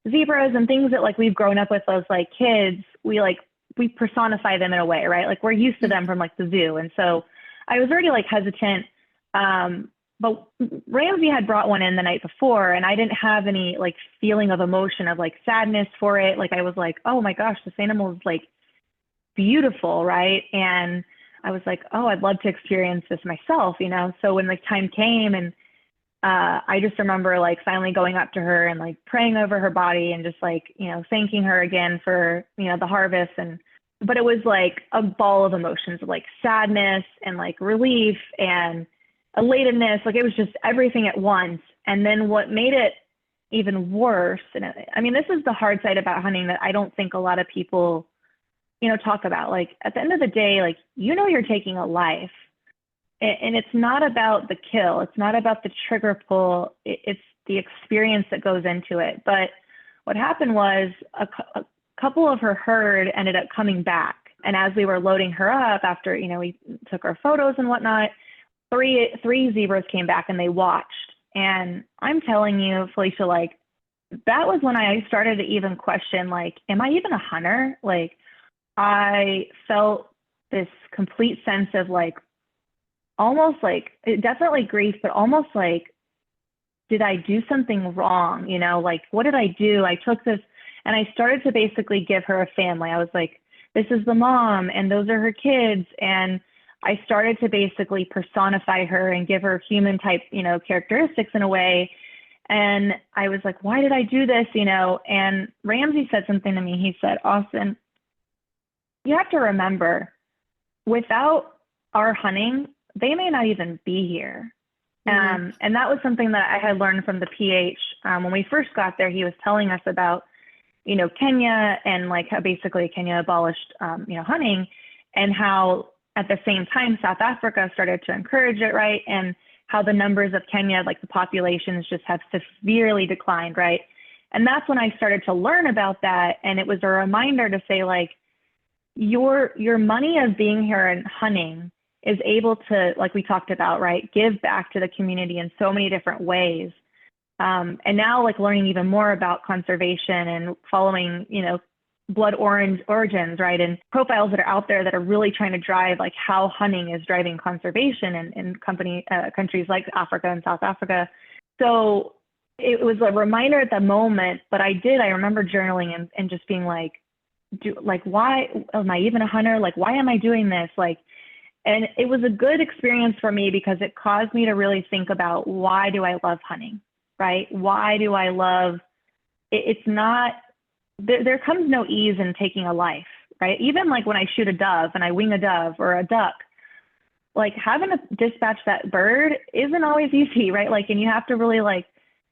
zebras and things that like we've grown up with as like kids, we personify them in a way, right? Like we're used to them from like the zoo. And so I was already like hesitant. But Ramsey had brought one in the night before, and I didn't have any like feeling of emotion of like sadness for it. Like I was like, oh my gosh, this animal is like beautiful, right? And I was like, oh, I'd love to experience this myself, So when the time came, and I just remember like finally going up to her and like praying over her body and just like, thanking her again for, the harvest. But it was like a ball of emotions, like sadness and like relief and elatedness. Like it was just everything at once. And then what made it even worse, and I mean, this is the hard side about hunting that I don't think a lot of people, talk about. Like at the end of the day, like, you're taking a life. And it's not about the kill. It's not about the trigger pull. It's the experience that goes into it. But what happened was a couple of her herd ended up coming back. And as we were loading her up after, we took our photos and whatnot, three zebras came back and they watched. And I'm telling you, Felicia, like that was when I started to even question, like, am I even a hunter? Like, I felt this complete sense of like, almost like, definitely grief, but almost like, did I do something wrong? You know, like, what did I do? I took this and I started to basically give her a family. I was like, this is the mom and those are her kids. And I started to basically personify her and give her human type, you know, characteristics in a way. And I was like, why did I do this? You know, and Ramsey said something to me. He said, Austin, you have to remember, without our hunting, they may not even be here. And that was something that I had learned from the PH. When we first got there, he was telling us about, you know, Kenya and like how basically Kenya abolished, you know, hunting, and how at the same time, South Africa started to encourage it, right? And how the numbers of Kenya, like the populations just have severely declined, right? And that's when I started to learn about that. And it was a reminder to say, like, your money of being here and hunting is able to, like we talked about, right, give back to the community in so many different ways. And now, like, learning even more about conservation and following, you know, blood orange origins, right, and profiles that are out there that are really trying to drive like how hunting is driving conservation in countries like Africa and South Africa. So it was a reminder at the moment, but I remember journaling and just being like, why am I even a hunter? Like, why am I doing this? Like, and it was a good experience for me because it caused me to really think about, why do I love hunting, right? Why do I love it? It's not, there comes no ease in taking a life, right? Even like when I shoot a dove and I wing a dove or a duck, like having to dispatch that bird isn't always easy, right? Like, and you have to really like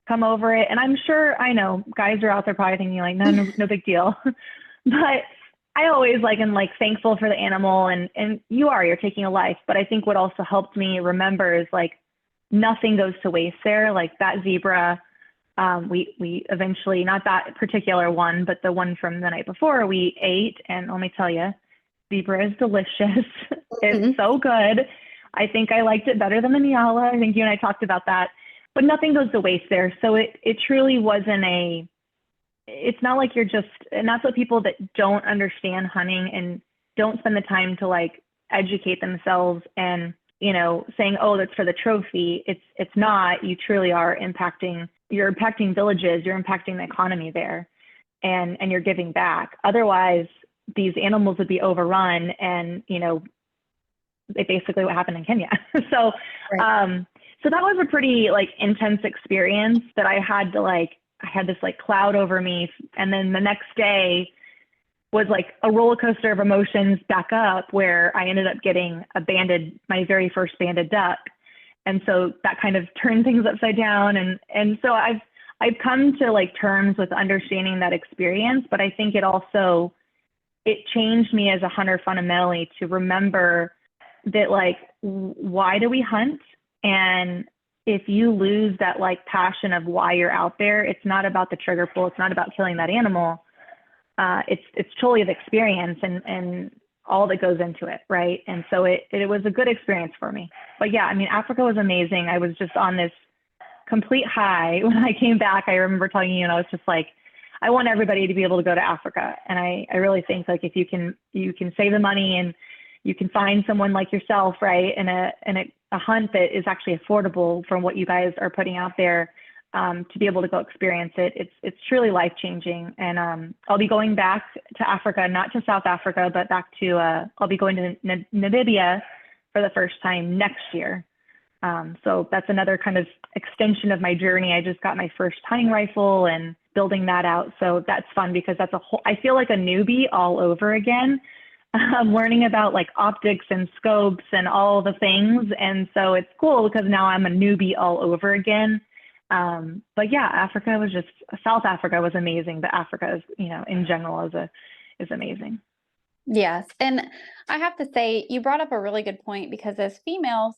come over it. And I'm sure, I know guys are out there probably thinking like, no big deal. But I always like, am like thankful for the animal, and you're taking a life. But I think what also helped me remember is like, nothing goes to waste there. Like that zebra, we eventually, not that particular one, but the one from the night before, we ate. And let me tell you, zebra is delicious. It's so good. I think I liked it better than the Nyala. I think you and I talked about that, but nothing goes to waste there. So it truly wasn't it's not like you're just, and that's what people that don't understand hunting and don't spend the time to like educate themselves and, you know, saying, oh, that's for the trophy. It's not. You truly are you're impacting villages, you're impacting the economy there, and you're giving back. Otherwise, these animals would be overrun, and, you know, basically what happened in Kenya. So, right. So that was a pretty like intense experience that I had this like cloud over me. And then the next day was like a roller coaster of emotions back up, where I ended up getting my very first banded duck. And so that kind of turned things upside down. And so I've come to like terms with understanding that experience, but I think it changed me as a hunter fundamentally to remember that, like, why do we hunt? And if you lose that like passion of why you're out there, it's not about the trigger pull. It's not about killing that animal. It's totally the experience and all that goes into it, right? And so it was a good experience for me. But yeah, I mean, Africa was amazing. I was just on this complete high when I came back. I remember telling you, and I was just like, I want everybody to be able to go to Africa. And I really think like if you can save the money and you can find someone like yourself, right, and a hunt that is actually affordable from what you guys are putting out there, to be able to go experience it. It's truly life-changing. And I'll be going back to Africa, not to South Africa, but back to, I'll be going to Namibia for the first time next year. So that's another kind of extension of my journey. I just got my first hunting rifle and building that out. So that's fun because I feel like a newbie all over again. I'm learning about like optics and scopes and all the things. And so it's cool because now I'm a newbie all over again. But yeah, South Africa was amazing, but Africa is, you know, in general is amazing. Yes. And I have to say, you brought up a really good point, because as females,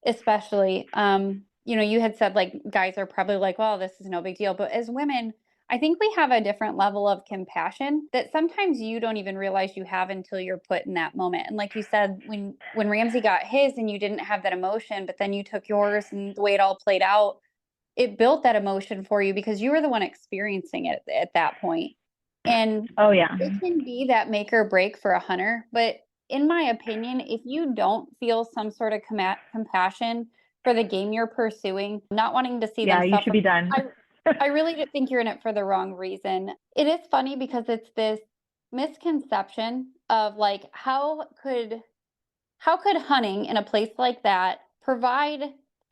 especially, you know, you had said like guys are probably like, well, this is no big deal. But as women, I think we have a different level of compassion that sometimes you don't even realize you have until you're put in that moment. And like you said, when Ramsey got his and you didn't have that emotion, but then you took yours and the way it all played out, it built that emotion for you because you were the one experiencing it at that point. And Oh yeah. it can be that make or break for a hunter, but in my opinion, if you don't feel some sort of compassion for the game you're pursuing, not wanting to see Yeah, them you should suffer, be done. I really do think you're in it for the wrong reason. It is funny because it's this misconception of like how could hunting in a place like that provide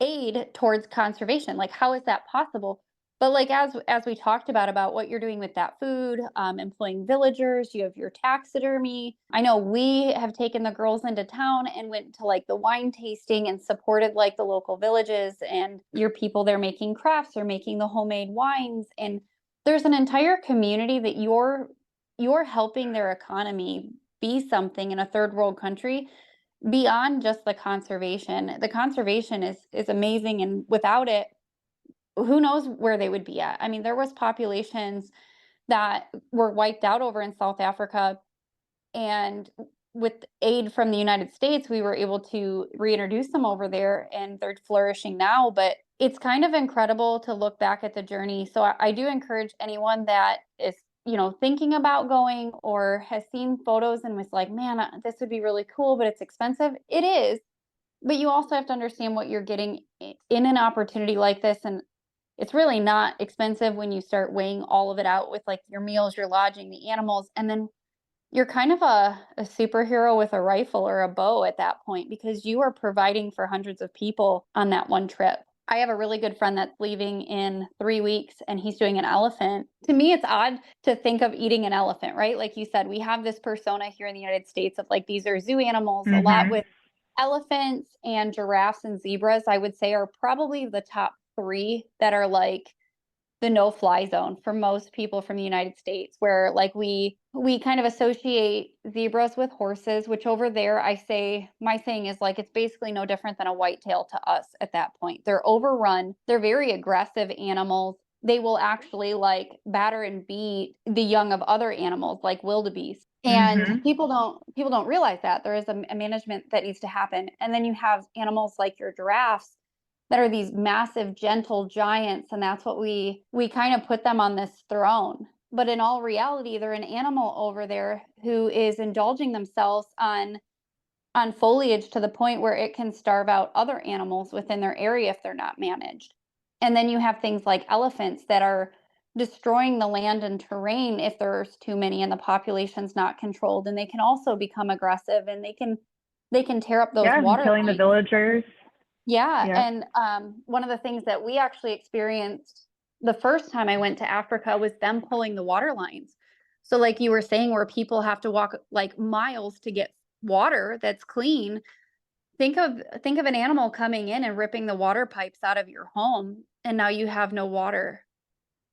aid towards conservation? Like, how is that possible? But like as we talked about what you're doing with that food, employing villagers, you have your taxidermy. I know we have taken the girls into town and went to like the wine tasting and supported like the local villages and your people there making crafts or making the homemade wines. And there's an entire community that you're helping their economy be something in a third world country beyond just the conservation. The conservation is amazing, and without it, who knows where they would be at. I mean, there was populations that were wiped out over in South Africa, and with aid from the United States, we were able to reintroduce them over there, and they're flourishing now. But it's kind of incredible to look back at the journey. So I do encourage anyone that is, thinking about going or has seen photos and was like, man, this would be really cool, but it's expensive. It is, but you also have to understand what you're getting in an opportunity like this. And it's really not expensive when you start weighing all of it out with like your meals, your lodging, the animals, and then you're kind of a superhero with a rifle or a bow at that point because you are providing for hundreds of people on that one trip. I have a really good friend that's leaving in 3 weeks and he's doing an elephant. To me, it's odd to think of eating an elephant, right? Like you said, we have this persona here in the United States of like these are zoo animals, a lot with elephants and giraffes and zebras, I would say are probably the top 3 that are like the no-fly zone for most people from the United States, where like we kind of associate zebras with horses, which over there my saying is like it's basically no different than a whitetail to us at that point. They're overrun, they're very aggressive animals. They will actually like batter and beat the young of other animals like wildebeest. And people don't realize that there is a management that needs to happen. And then you have animals like your giraffes that are these massive, gentle giants. And that's what we kind of put them on this throne. But in all reality, they're an animal over there who is indulging themselves on foliage to the point where it can starve out other animals within their area if they're not managed. And then you have things like elephants that are destroying the land and terrain if there's too many and the population's not controlled. And they can also become aggressive and they can tear up those water killing the lines. villagers. Yeah, Yep. and one of the things that we actually experienced the first time I went to Africa was them pulling the water lines. So like you were saying, where people have to walk like miles to get water that's clean. Think of an animal coming in and ripping the water pipes out of your home, and now you have no water.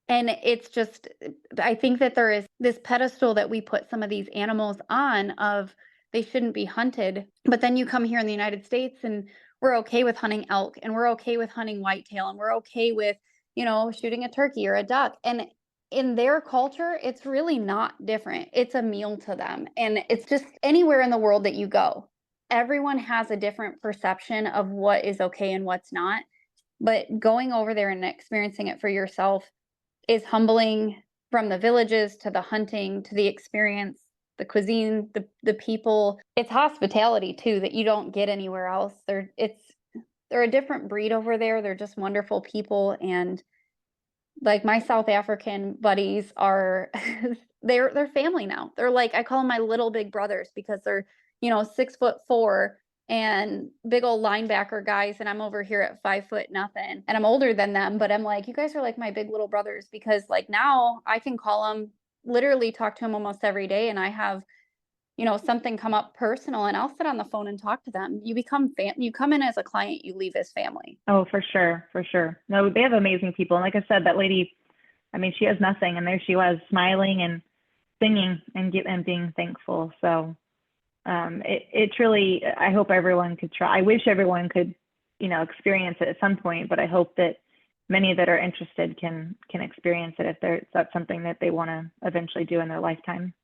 And it's just, I think that there is this pedestal that we put some of these animals on of they shouldn't be hunted. But then you come here in the United States and we're okay with hunting elk and we're okay with hunting whitetail and we're okay with, shooting a turkey or a duck. And in their culture, it's really not different. It's a meal to them. And it's just anywhere in the world that you go, everyone has a different perception of what is okay and what's not. But going over there and experiencing it for yourself is humbling, from the villages to the hunting to the experience, the cuisine, the people. It's hospitality too that you don't get anywhere else. They're a different breed over there. They're just wonderful people. And like my South African buddies are they're family now. They're like, I call them my little big brothers because they're 6'4" and big old linebacker guys, and I'm over here at 5 foot nothing, and I'm older than them, but I'm like, you guys are like my big little brothers because like now I can call them, literally talk to them almost every day, and I have something come up personal and I'll sit on the phone and talk to them. You become you come in as a client, you leave as family. Oh, for sure. For sure. No, they have amazing people. And like I said, that lady, I mean, she has nothing. And there she was smiling and singing and being thankful. So it's really, I hope everyone could try. I wish everyone could, experience it at some point, but I hope that many that are interested can experience it if that's something that they want to eventually do in their lifetime.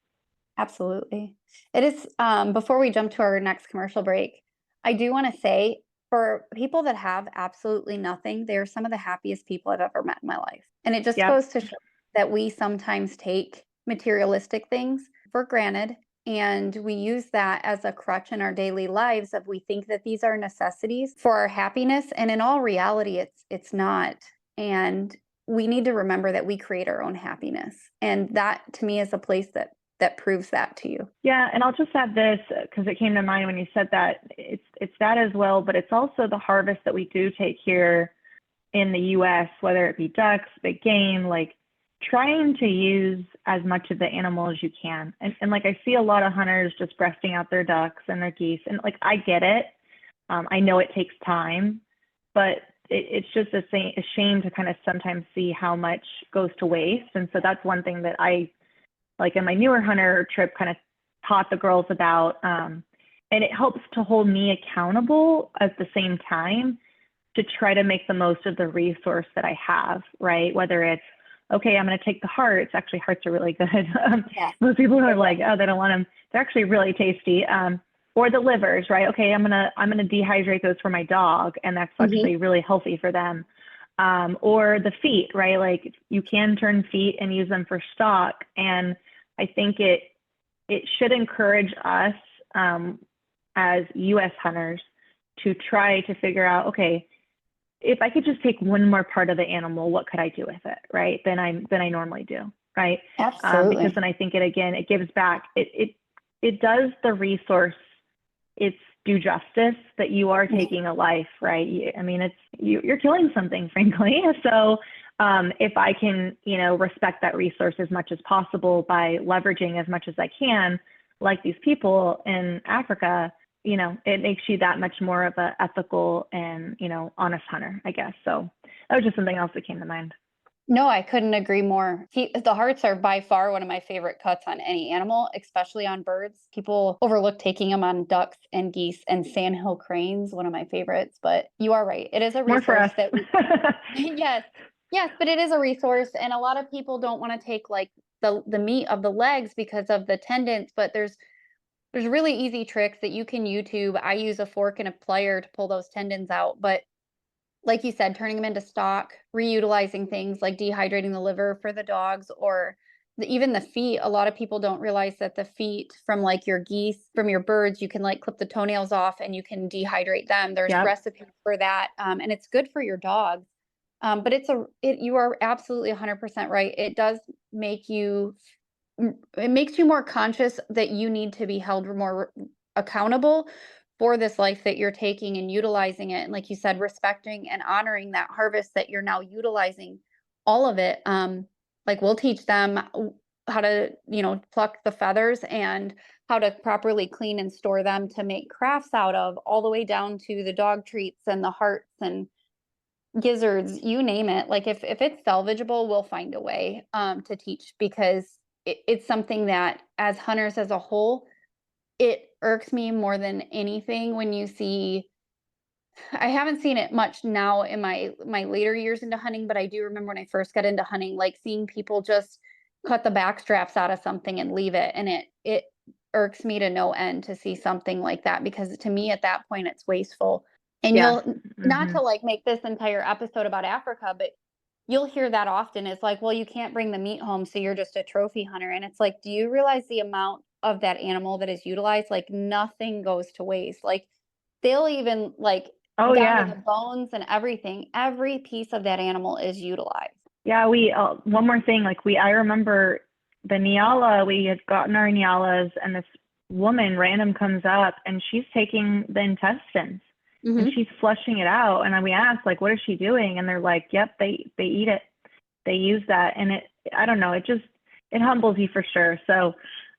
Absolutely. It is, before we jump to our next commercial break, I do want to say For people that have absolutely nothing, they're some of the happiest people I've ever met in my life. And it just Yep. goes to show that we sometimes take materialistic things for granted, and we use that as a crutch in our daily lives of we think that these are necessities for our happiness, and in all reality it's not. And we need to remember that we create our own happiness. And that to me is a place that proves that to you. Yeah, and I'll just add this because it came to mind when you said that. It's that as well, but it's also the harvest that we do take here in the U.S., whether it be ducks, big game, like trying to use as much of the animal as you can. And like I see a lot of hunters just breasting out their ducks and their geese, and like I get it. I know it takes time, but it's just a shame to kind of sometimes see how much goes to waste. And so that's one thing that I, like in my newer hunter trip, kind of taught the girls about. And it helps to hold me accountable at the same time to try to make the most of the resource that I have, right? Whether it's, okay, I'm going to take the hearts. Actually, hearts are really good. Yeah. Most people are like, oh, they don't want them. They're actually really tasty. Or the livers, right? Okay, I'm gonna dehydrate those for my dog, and that's actually really healthy for them. Or the feet, right? Like you can turn feet and use them for stock, and I think it should encourage us as U.S. hunters to try to figure out, okay, if I could just take one more part of the animal, what could I do with it, right? Than I normally do, right? Absolutely. Because then I think it gives back. It does the resource its due justice that you are taking a life, right? I mean, you're killing something, frankly. So if I can, respect that resource as much as possible by leveraging as much as I can, like these people in Africa, it makes you that much more of an ethical and, honest hunter, I guess. So that was just something else that came to mind. No, I couldn't agree more. The hearts are by far one of my favorite cuts on any animal, especially on birds. People overlook taking them on ducks and geese and sandhill cranes, one of my favorites. But you are right. It is a More for resource us. that yes, but it is a resource. And a lot of people don't want to take like the meat of the legs because of the tendons, but there's really easy tricks that you can YouTube. I use a fork and a plier to pull those tendons out, but like you said, turning them into stock, reutilizing things like dehydrating the liver for the dogs, or even the feet. A lot of people don't realize that the feet from like your geese, from your birds, you can like clip the toenails off and you can dehydrate them. There's recipes for that. And it's good for your dogs. But you are absolutely 100% right. It does make it makes you more conscious that you need to be held more accountable for this life that you're taking and utilizing it. And like you said, respecting and honoring that harvest that you're now utilizing all of it. Like we'll teach them how to, pluck the feathers and how to properly clean and store them to make crafts out of, all the way down to the dog treats and the hearts and gizzards, you name it. Like if it's salvageable, we'll find a way to teach, because it's something that as hunters as a whole, it irks me more than anything when you see. I haven't seen it much now in my later years into hunting, but I do remember when I first got into hunting, like seeing people just cut the back straps out of something and leave it. And it irks me to no end to see something like that, because to me at that point it's wasteful. And you'll not to like make this entire episode about Africa, but you'll hear that often. It's like, well, you can't bring the meat home, so you're just a trophy hunter. And it's like, do you realize the amount of that animal that is utilized? Like nothing goes to waste. Like they'll even like down to the bones and everything. Every piece of that animal is utilized. Yeah, one more thing, I remember the Nyala, we had gotten our Nyalas, and this woman random comes up and she's taking the intestines and she's flushing it out. And then we asked, like, what is she doing? And they're like, yep, they eat it. They use that. And I don't know, it humbles you for sure. So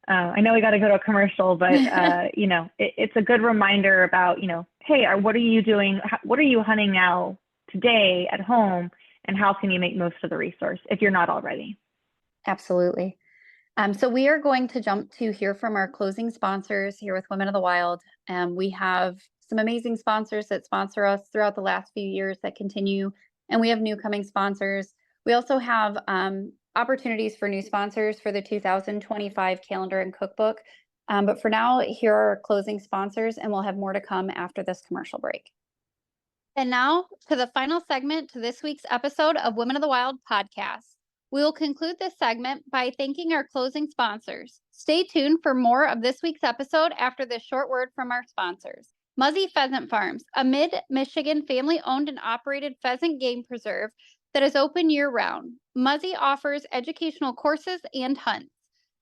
I know we got to go to a commercial, but it's a good reminder about, hey, what are you doing? What are you hunting now today at home? And how can you make most of the resource if you're not already? Absolutely. So we are going to jump to hear from our closing sponsors here with Women of the Wild. We have some amazing sponsors that sponsor us throughout the last few years that continue, and we have new coming sponsors. We also have opportunities for new sponsors for the 2025 calendar and cookbook. But for now, here are our closing sponsors, and we'll have more to come after this commercial break. And now to the final segment to this week's episode of Women of the Wild podcast. We will conclude this segment by thanking our closing sponsors. Stay tuned for more of this week's episode after this short word from our sponsors. Muzzy Pheasant Farms, a mid-Michigan family-owned and operated pheasant game preserve that is open year-round. Muzzy offers educational courses and hunts.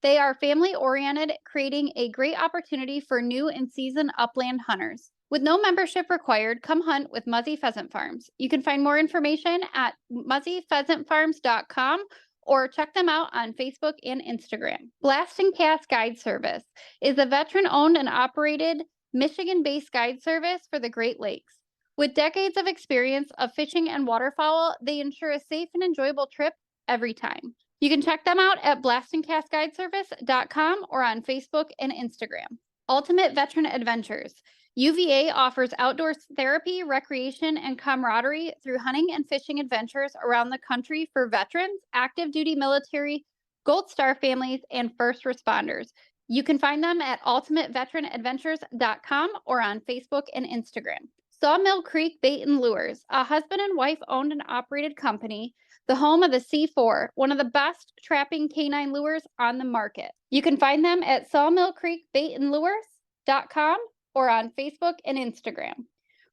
They are family-oriented, creating a great opportunity for new and seasoned upland hunters. With no membership required, come hunt with Muzzy Pheasant Farms. You can find more information at muzzypheasantfarms.com or check them out on Facebook and Instagram. Blast and Cast Guide Service is a veteran-owned and operated Michigan-based guide service for the Great Lakes. With decades of experience of fishing and waterfowl, they ensure a safe and enjoyable trip every time. You can check them out at blastandcastguideservice.com or on Facebook and Instagram. Ultimate Veteran Adventures. UVA offers outdoor therapy, recreation, and camaraderie through hunting and fishing adventures around the country for veterans, active duty military, Gold Star families, and first responders. You can find them at ultimateveteranadventures.com or on Facebook and Instagram. Sawmill Creek Bait and Lures, a husband and wife owned and operated company, the home of the C4, one of the best trapping canine lures on the market. You can find them at sawmillcreekbaitandlures.com or on Facebook and Instagram.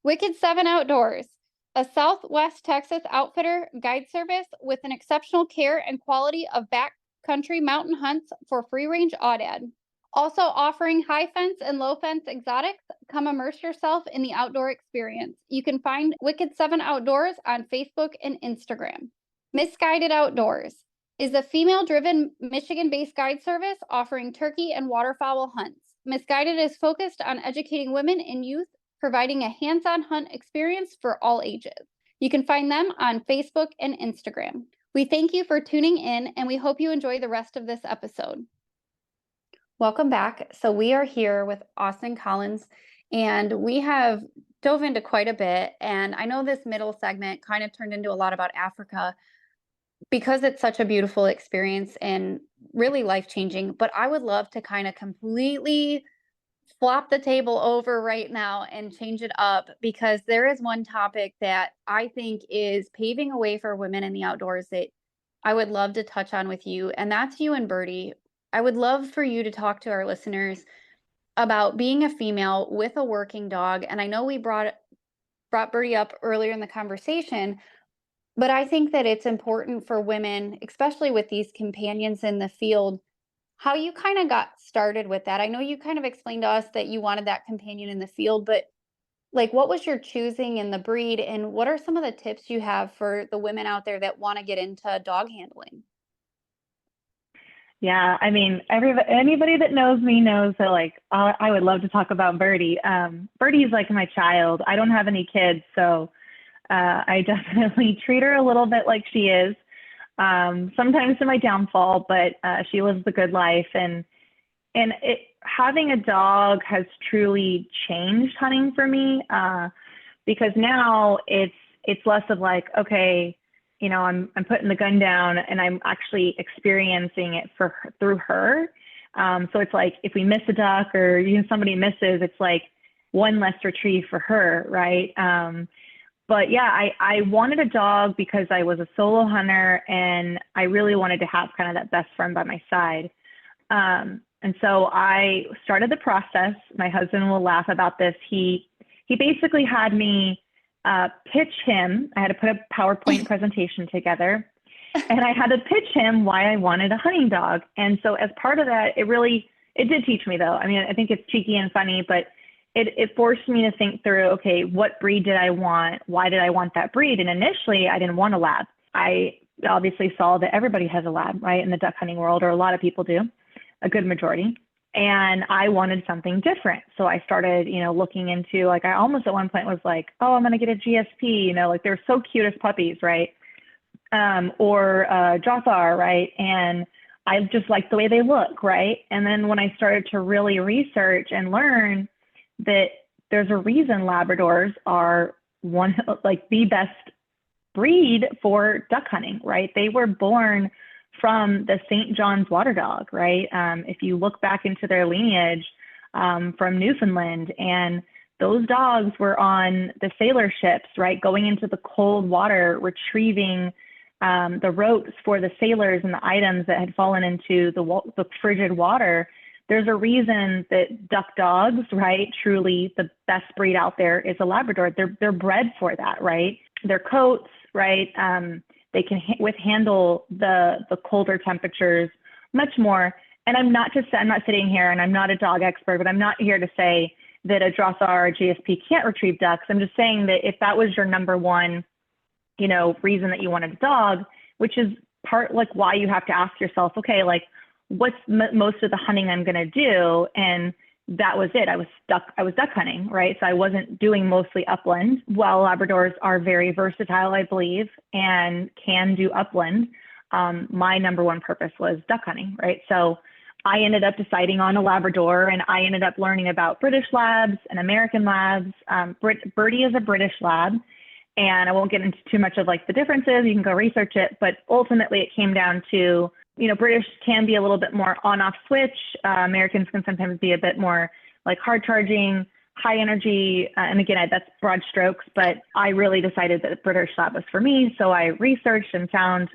Wicked 7 Outdoors, a Southwest Texas outfitter guide service with an exceptional care and quality of backcountry mountain hunts for free-range aoudad. Also offering high fence and low fence exotics, come immerse yourself in the outdoor experience. You can find Wicked 7 Outdoors on Facebook and Instagram. Misguided Outdoors is a female-driven Michigan-based guide service offering turkey and waterfowl hunts. Misguided is focused on educating women and youth, providing a hands-on hunt experience for all ages. You can find them on Facebook and Instagram. We thank you for tuning in, and we hope you enjoy the rest of this episode. Welcome back. So we are here with Austin Collins, and we have dove into quite a bit. And I know this middle segment kind of turned into a lot about Africa because it's such a beautiful experience and really life-changing. But I would love to kind of completely flop the table over right now and change it up, because there is one topic that I think is paving a way for women in the outdoors that I would love to touch on with you, and that's you and Birdie. I would love for you to talk to our listeners about being a female with a working dog. And I know we brought Birdie up earlier in the conversation, but I think that it's important for women, especially with these companions in the field, how you kind of got started with that. I know you kind of explained to us that you wanted that companion in the field, but like, what was your choosing in the breed, and what are some of the tips you have for the women out there that want to get into dog handling? Yeah, I mean, anybody that knows me knows that, like, I would love to talk about Birdie. Birdie is like my child. I don't have any kids, so I definitely treat her a little bit like she is. Sometimes to my downfall, but she lives the good life. And having a dog has truly changed hunting for me, because now it's less of like, okay, you know, I'm putting the gun down and I'm actually experiencing it through her. So it's like, if we miss a duck or even somebody misses, it's like one less retrieve for her, right? But yeah, I wanted a dog because I was a solo hunter and I really wanted to have kind of that best friend by my side. And so I started the process. My husband will laugh about this. He basically had me pitch him. I had to put a PowerPoint presentation together, and I had to pitch him why I wanted a hunting dog. And so as part of that, it did teach me, though. I mean, I think it's cheeky and funny, but it forced me to think through, okay, what breed did I want? Why did I want that breed? And initially I didn't want a lab. I obviously saw that everybody has a lab, right? In the duck hunting world, or a lot of people do, a good majority. And I wanted something different. So I started, looking into, like, I almost at one point was like, oh, I'm going to get a GSP, like they're so cute as puppies, right? Or Jothar, right? And I just like the way they look, right? And then when I started to really research and learn that there's a reason Labradors are the best breed for duck hunting, right? They were born from the St. John's water dog, right? If you look back into their lineage from Newfoundland, and those dogs were on the sailor ships, right? Going into the cold water, retrieving the ropes for the sailors and the items that had fallen into the frigid water. There's a reason that duck dogs, right? Truly the best breed out there is a Labrador. They're bred for that, right? Their coats, right? They can handle the colder temperatures much more. And I'm not sitting here and I'm not a dog expert, but I'm not here to say that a Drossard or a GSP can't retrieve ducks. I'm just saying that if that was your number one, reason that you wanted a dog, which is part like why you have to ask yourself, okay, like what's most of the hunting I'm going to do? And that was it. I was duck hunting, right? So I wasn't doing mostly upland. While Labradors are very versatile, I believe, and can do upland, my number one purpose was duck hunting, right? So I ended up deciding on a Labrador, and I ended up learning about British Labs and American Labs. Birdie is a British Lab, and I won't get into too much of like the differences. You can go research it, but ultimately it came down to, British can be a little bit more on-off switch. Americans can sometimes be a bit more like hard charging, high energy. And again, that's broad strokes, but I really decided that British Lab was for me. So I researched and found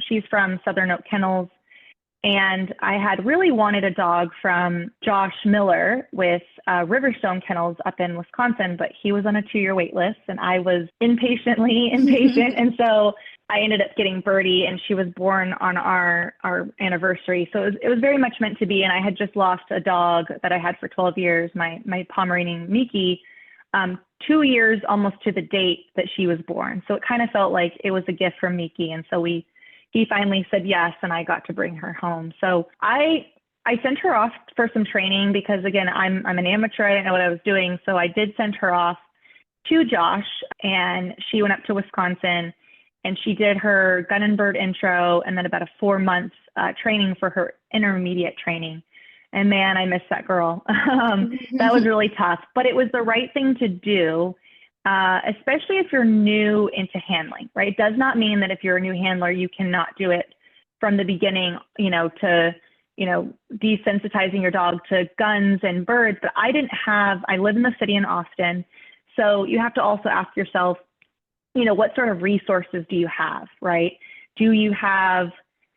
she's from Southern Oak Kennels. And I had really wanted a dog from Josh Miller with Riverstone Kennels up in Wisconsin, but he was on a 2-year wait list and I was impatient. And so I ended up getting Birdie, and she was born on our anniversary. So it was very much meant to be. And I had just lost a dog that I had for 12 years, my Pomeranian Miki, 2 years almost to the date that she was born. So it kind of felt like it was a gift from Miki. And so he finally said yes, and I got to bring her home. So I sent her off for some training because, again, I'm an amateur. I didn't know what I was doing. So I did send her off to Josh, and she went up to Wisconsin, and she did her gun and bird intro and then about a 4 months training for her intermediate training. And man, I miss that girl. That was really tough, but it was the right thing to do. Especially if you're new into handling, right? It does not mean that if you're a new handler, you cannot do it from the beginning, to, desensitizing your dog to guns and birds. But I live in the city in Austin. So you have to also ask yourself, what sort of resources do you have, right? Do you have,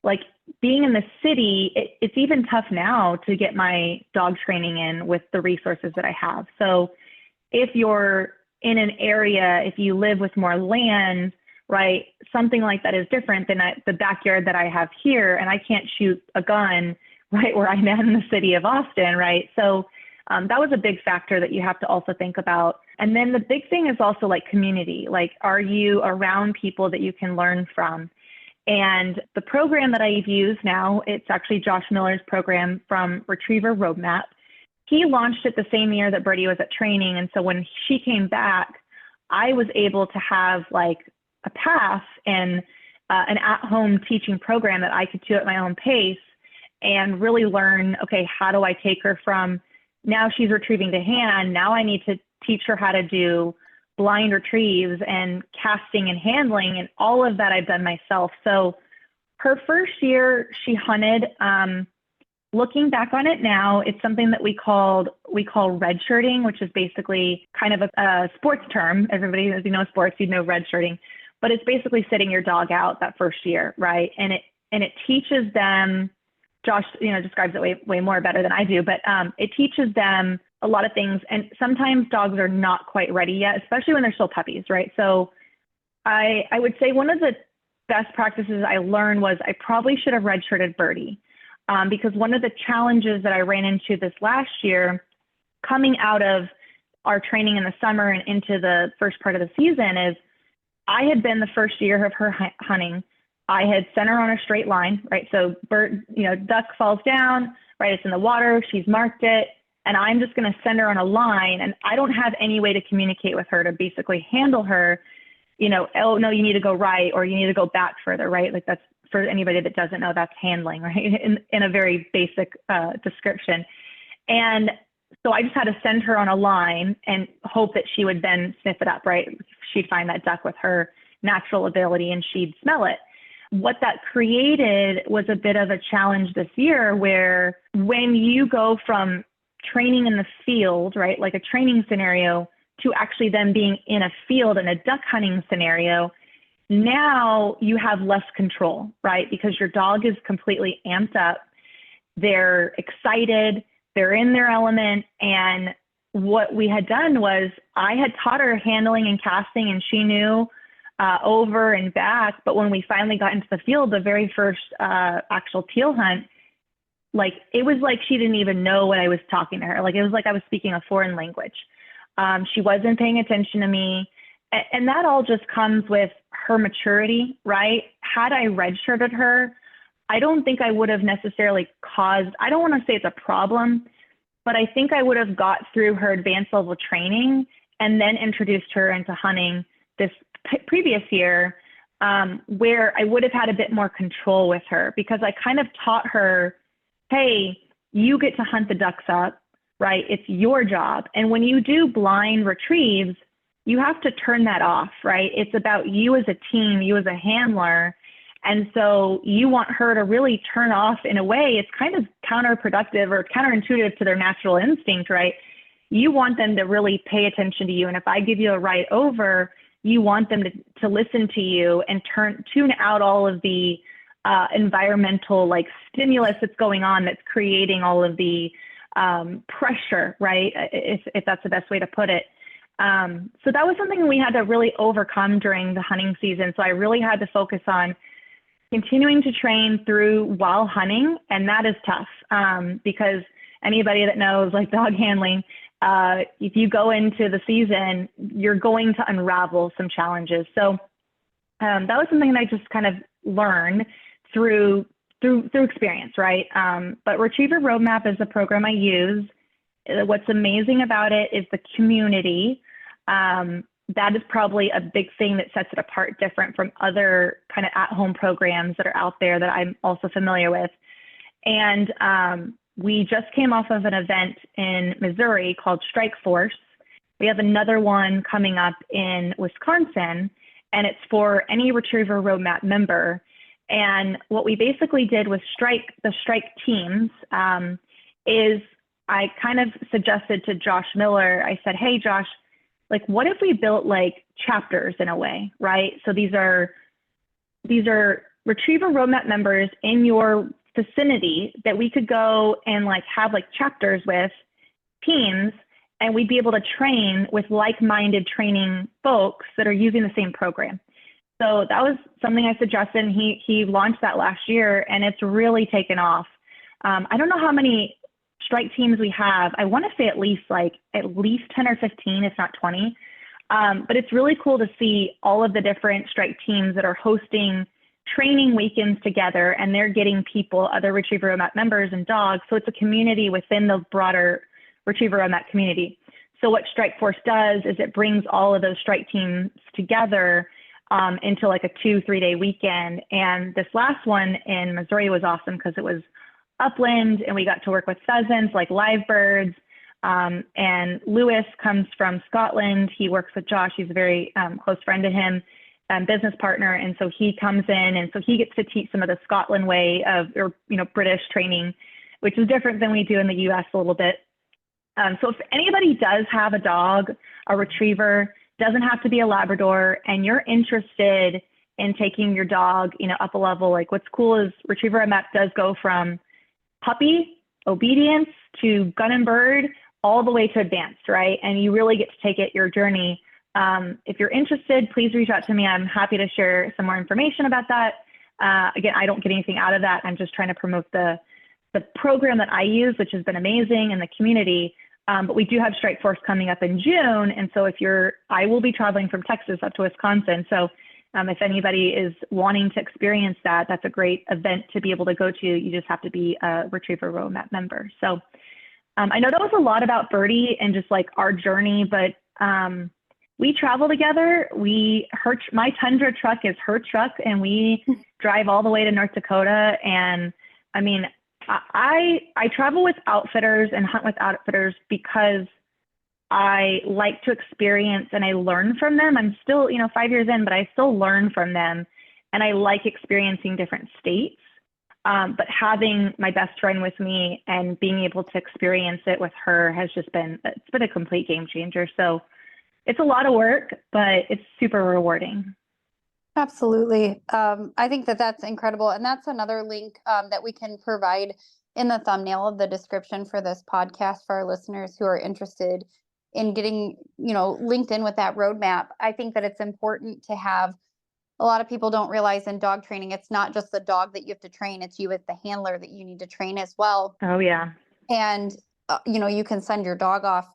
like, being in the city, it's even tough now to get my dog training in with the resources that I have. So if you're in an area, if you live with more land, right, something like that is different than the backyard that I have here, and I can't shoot a gun right where I'm at in the city of Austin, right? So that was a big factor that you have to also think about. And then the big thing is also like community. Like, are you around people that you can learn from? And the program that I've used now, it's actually Josh Miller's program from Retriever Roadmap. He launched it the same year that Birdie was at training. And so when she came back, I was able to have like a path and an at-home teaching program that I could do at my own pace and really learn, okay, how do I take her from now she's retrieving to hand, now I need to teach her how to do blind retrieves and casting and handling, and all of that I've done myself. So her first year she hunted, looking back on it now, it's something that we call redshirting, which is basically kind of a sports term. Everybody, as you know sports, you know redshirting, but it's basically sitting your dog out that first year, right? And it teaches them, Josh, describes it way more better than I do, but it teaches them a lot of things. And sometimes dogs are not quite ready yet, especially when they're still puppies, right? So I would say one of the best practices I learned was I probably should have redshirted Birdie. Because one of the challenges that I ran into this last year, coming out of our training in the summer and into the first part of the season, is I had been the first year of her hunting. I had sent her on a straight line, right? So duck falls down, right? It's in the water. She's marked it. And I'm just going to send her on a line. And I don't have any way to communicate with her to basically handle her, oh, no, you need to go right, or you need to go back further, right? Like, that's, for anybody that doesn't know, that's handling, right? In a very basic description. And so I just had to send her on a line and hope that she would then sniff it up, right? She'd find that duck with her natural ability and she'd smell it. What that created was a bit of a challenge this year, where when you go from training in the field, right, like a training scenario, to actually then being in a field in a duck hunting scenario, now you have less control, right? Because your dog is completely amped up. They're excited, they're in their element. And what we had done was I had taught her handling and casting, and she knew over and back. But when we finally got into the field, the very first actual teal hunt, like it was like she didn't even know what I was talking to her. Like it was like I was speaking a foreign language. She wasn't paying attention to me. And that all just comes with her maturity, right? Had I redshirted her, I don't think I would have necessarily caused, I don't want to say it's a problem, but I think I would have got through her advanced level training and then introduced her into hunting this previous year, where I would have had a bit more control with her, because I kind of taught her, hey, you get to hunt the ducks up, right? It's your job. And when you do blind retrieves, you have to turn that off, right? It's about you as a team, you as a handler. And so you want her to really turn off in a way, it's kind of counterproductive or counterintuitive to their natural instinct, right? You want them to really pay attention to you. And if I give you a ride over, you want them to listen to you and tune out all of the environmental like stimulus that's going on, that's creating all of the pressure, right? If that's the best way to put it. So that was something we had to really overcome during the hunting season. So I really had to focus on continuing to train through while hunting. And that is tough because anybody that knows like dog handling, if you go into the season, you're going to unravel some challenges. So that was something that I just kind of learned through experience, right? But Retriever Roadmap is the program I use. What's amazing about it is the community. That is probably a big thing that sets it apart, different from other kind of at-home programs that are out there that I'm also familiar with. And we just came off of an event in Missouri called Strike Force. We have another one coming up in Wisconsin, and it's for any Retriever Roadmap member. And what we basically did with the Strike teams is I kind of suggested to Josh Miller, I said, hey, Josh, like, what if we built like chapters in a way, right? So these are Retriever Roadmap members in your vicinity that we could go and like have like chapters with teams, and we'd be able to train with like-minded training folks that are using the same program. So that was something I suggested, and he launched that last year, and it's really taken off. I don't know how many strike teams we have. I want to say at least 10 or 15, if not 20. But it's really cool to see all of the different strike teams that are hosting training weekends together, and they're getting people, other Retriever Roadmap members and dogs. So it's a community within the broader Retriever Roadmap community. So what Strike Force does is it brings all of those strike teams together into like a 2-3 day weekend. And this last one in Missouri was awesome because it was upland, and we got to work with pheasants, like live birds. And Lewis comes from Scotland. He works with Josh. He's a very close friend to him, business partner. And so he comes in, and so he gets to teach some of the Scotland way of, British training, which is different than we do in the US a little bit. So if anybody does have a dog, a retriever, doesn't have to be a Labrador, and you're interested in taking your dog, up a level, like what's cool is Retriever Roadmap does go from puppy, obedience, to gun and bird, all the way to advanced, right? And you really get to take it your journey. If you're interested, please reach out to me. I'm happy to share some more information about that. Again, I don't get anything out of that. I'm just trying to promote the program that I use, which has been amazing, in the community. But we do have Strike Force coming up in June. And so I will be traveling from Texas up to Wisconsin. So if anybody is wanting to experience that, that's a great event to be able to go to. You just have to be a Retriever Roadmap member. So I know that was a lot about Birdie and just like our journey, but we travel together. My Tundra truck is her truck, and we drive all the way to North Dakota. And I mean, I travel with outfitters and hunt with outfitters because I like to experience and I learn from them. I'm still, 5 years in, but I still learn from them, and I like experiencing different states. But having my best friend with me and being able to experience it with her has just been a complete game changer. So it's a lot of work, but it's super rewarding. Absolutely. I think that that's incredible. And that's another link that we can provide in the thumbnail of the description for this podcast for our listeners who are interested in getting, linked in with that roadmap. I think that it's important to have. A lot of people don't realize in dog training, it's not just the dog that you have to train, it's you as the handler that you need to train as well. Oh, yeah. And, you can send your dog off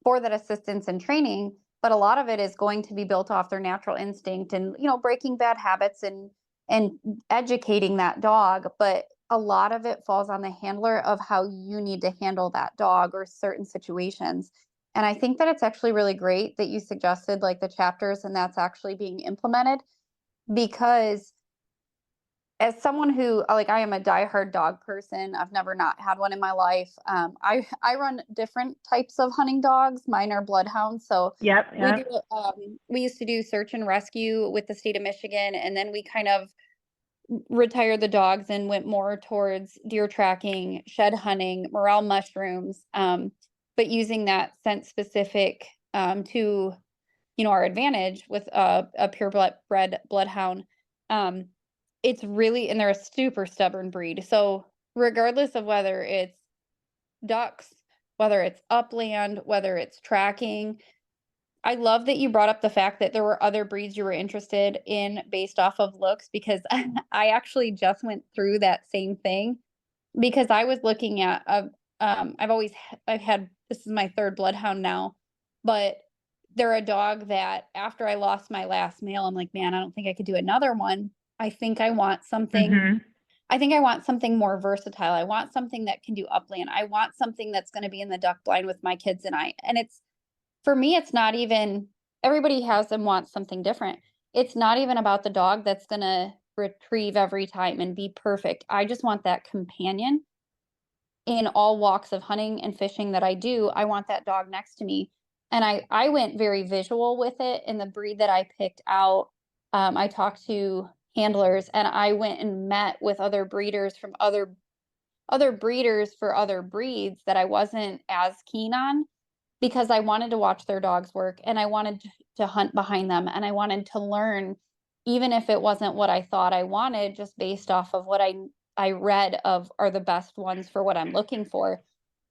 for that assistance and training, but a lot of it is going to be built off their natural instinct and, breaking bad habits and educating that dog. But a lot of it falls on the handler of how you need to handle that dog or certain situations. And I think that it's actually really great that you suggested like the chapters and that's actually being implemented, because as someone who I am a diehard dog person, I've never not had one in my life. I run different types of hunting dogs. Mine are bloodhounds. So Yep. we used to do search and rescue with the state of Michigan, and then we kind of retired the dogs and went more towards deer tracking, shed hunting, morel mushrooms, but using that scent specific to our advantage with a purebred bloodhound. It's really, and they're a super stubborn breed. So regardless of whether it's ducks, whether it's upland, whether it's tracking, I love that you brought up the fact that there were other breeds you were interested in based off of looks, because I actually just went through that same thing, because I was looking at I've had, this is my third bloodhound now, but they're a dog that after I lost my last male, I'm like, man, I don't think I could do another one. I think I want something. Mm-hmm. I think I want something more versatile. I want something that can do upland. I want something that's going to be in the duck blind with my kids and I. And it's, for me, it's not even, everybody has and wants something different. It's not even about the dog that's going to retrieve every time and be perfect. I just want that companion in all walks of hunting and fishing that I do. I want that dog next to me. And I went very visual with it in the breed that I picked out. I talked to handlers and I went and met with other breeders from other breeders for other breeds that I wasn't as keen on, because I wanted to watch their dogs work and I wanted to hunt behind them and I wanted to learn, even if it wasn't what I thought I wanted, just based off of what I read of are the best ones for what I'm looking for.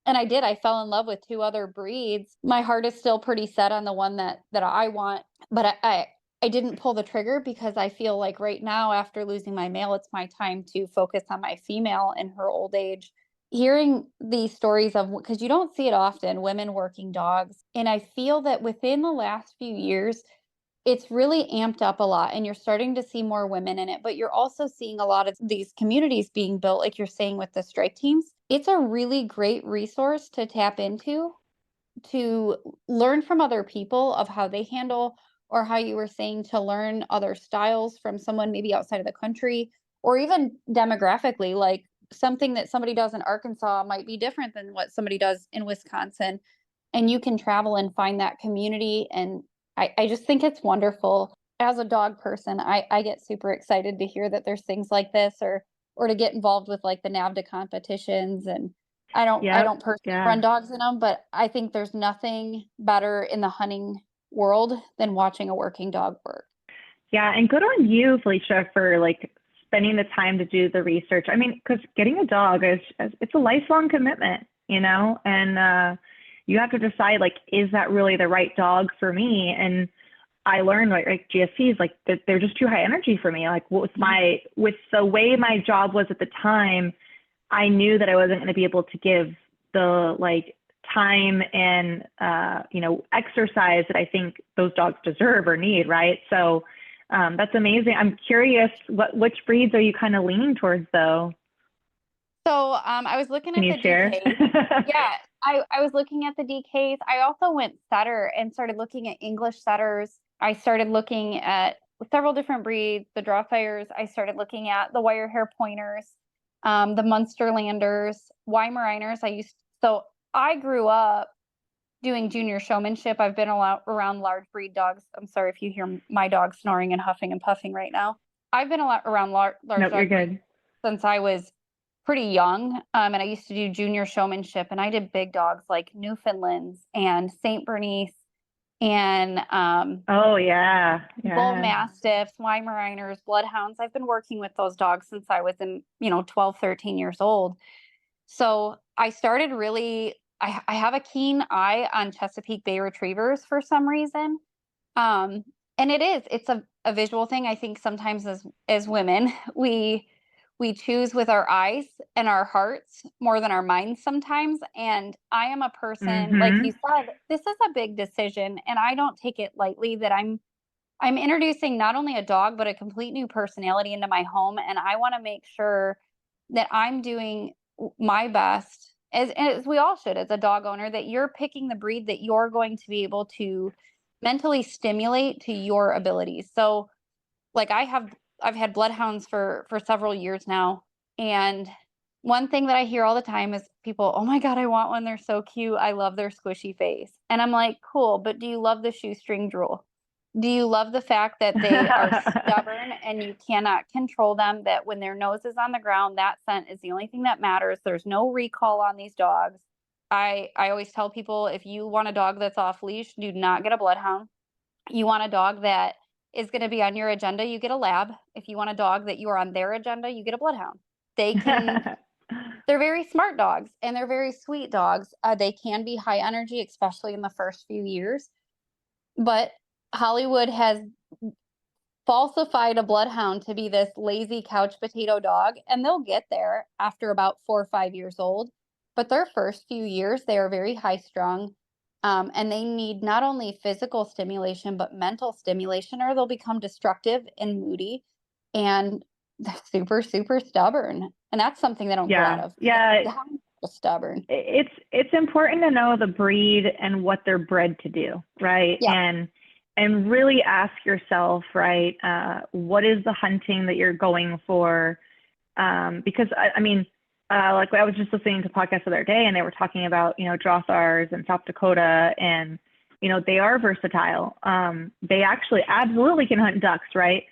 And I did. I fell in love with two other breeds. My heart is still pretty set on the one that I want, but I didn't pull the trigger because I feel like right now, after losing my male, it's my time to focus on my female in her old age. Hearing these stories of, because you don't see it often, women working dogs. And I feel that within the last few years, it's really amped up a lot and you're starting to see more women in it, but you're also seeing a lot of these communities being built, like you're saying with the strike teams. It's a really great resource to tap into, to learn from other people of how they handle, or how you were saying, to learn other styles from someone maybe outside of the country, or even demographically, like something that somebody does in Arkansas might be different than what somebody does in Wisconsin. And you can travel and find that community. And I just think it's wonderful. As a dog person, I get super excited to hear that there's things like this, or to get involved with like the NAVDA competitions. And I don't personally run dogs in them, but I think there's nothing better in the hunting world than watching a working dog work. Yeah, and good on you, Felicia, for like spending the time to do the research. I mean, because getting a dog it's a lifelong commitment, and you have to decide, like, is that really the right dog for me? And I learned like GSCs, like they're just too high energy for me. Like with the way my job was at the time, I knew that I wasn't going to be able to give the like time and exercise that I think those dogs deserve or need, right? So that's amazing. I'm curious, which breeds are you kind of leaning towards, though? So I was looking Can at you the share? DKs. Yeah, I was looking at the DKs. I also went setter and started looking at English setters. I started looking at several different breeds, the Drawfires. I started looking at the wire hair pointers, the Munsterlanders, Weimaraners. So I grew up doing junior showmanship. I've been around large breed dogs. I'm sorry if you hear my dog snoring and huffing and puffing right now. I've been around large Nope, you're dogs good. since I was pretty young. And I used to do junior showmanship, and I did big dogs like Newfoundlands and St. Bernice and Oh, yeah. bull Yeah. mastiffs, Weimaraners, bloodhounds. I've been working with those dogs since I was in, 12, 13 years old. So I started really, I have a keen eye on Chesapeake Bay Retrievers for some reason. Um, and it's a visual thing. I think sometimes as women, we choose with our eyes and our hearts more than our minds sometimes. And I am a person, like you said, this is a big decision, and I don't take it lightly that I'm introducing not only a dog, but a complete new personality into my home. And I want to make sure that I'm doing my best, as we all should, as a dog owner, that you're picking the breed that you're going to be able to mentally stimulate to your abilities. So like I've had bloodhounds for several years now. And one thing that I hear all the time is people, oh my God, I want one. They're so cute. I love their squishy face. And I'm like, cool, but do you love the shoestring drool? Do you love the fact that they are stubborn and you cannot control them, that when their nose is on the ground, that scent is the only thing that matters? There's no recall on these dogs. I always tell people, if you want a dog that's off leash, do not get a bloodhound. You want a dog that is going to be on your agenda, you get a lab. If you want a dog that you are on their agenda, you get a bloodhound. They're very smart dogs and they're very sweet dogs. They can be high energy, especially in the first few years. But Hollywood has falsified a bloodhound to be this lazy couch potato dog, and they'll get there after about 4 or 5 years old. But their first few years, they are very high strung, and they need not only physical stimulation, but mental stimulation, or they'll become destructive and moody, and they're super, super stubborn. And that's something they don't grow out of. Yeah. The hounds are stubborn. It's important to know the breed and what they're bred to do, right? Yeah. And really ask yourself, right, what is the hunting that you're going for? Because I mean, like I was just listening to a podcast the other day, and they were talking about, drothars in South Dakota, and, they are versatile. They actually absolutely can hunt ducks, right?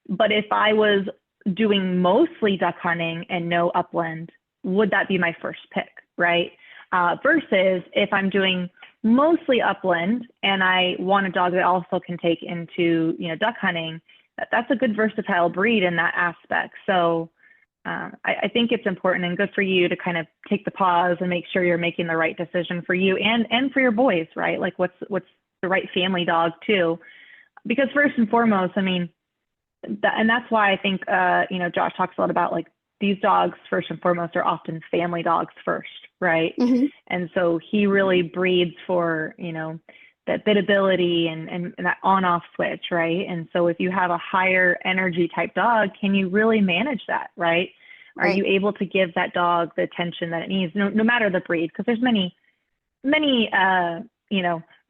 But if I was doing mostly duck hunting and no upland, would that be my first pick, right? Versus if I'm doing mostly upland and I want a dog that also can take into, duck hunting, that's a good versatile breed in that aspect. So I think it's important and good for you to kind of take the pause and make sure you're making the right decision for you and for your boys, right? Like what's the right family dog too? Because first and foremost, I mean, and that's why I think, Josh talks a lot about, like, these dogs first and foremost are often family dogs first, right? Mm-hmm. And so he really breeds for, that biddability and that on-off switch, right? And so if you have a higher energy type dog, can you really manage that, right? Are you able to give that dog the attention that it needs, no matter the breed? Because there's many,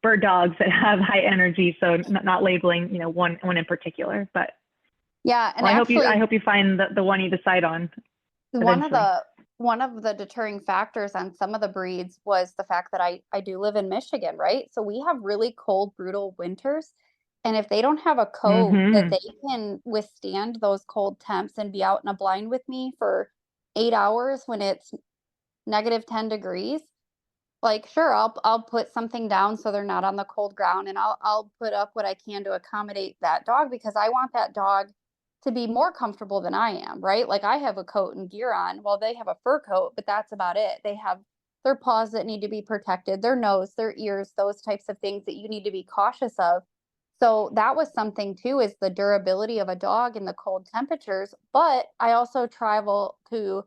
bird dogs that have high energy, so not labeling, one in particular, but yeah. And well, actually, I hope you find the one you decide on. One of the deterring factors on some of the breeds was the fact that I do live in Michigan, right? So we have really cold, brutal winters. And if they don't have a coat that they can withstand those cold temps and be out in a blind with me for 8 hours when it's negative 10 degrees, like, sure, I'll put something down so they're not on the cold ground, and I'll put up what I can to accommodate that dog, because I want that dog to be more comfortable than I am, right? Like, I have a coat and gear on. Well, they have a fur coat, but that's about it. They have their paws that need to be protected, their nose, their ears, those types of things that you need to be cautious of. So that was something too, is the durability of a dog in the cold temperatures. But I also travel to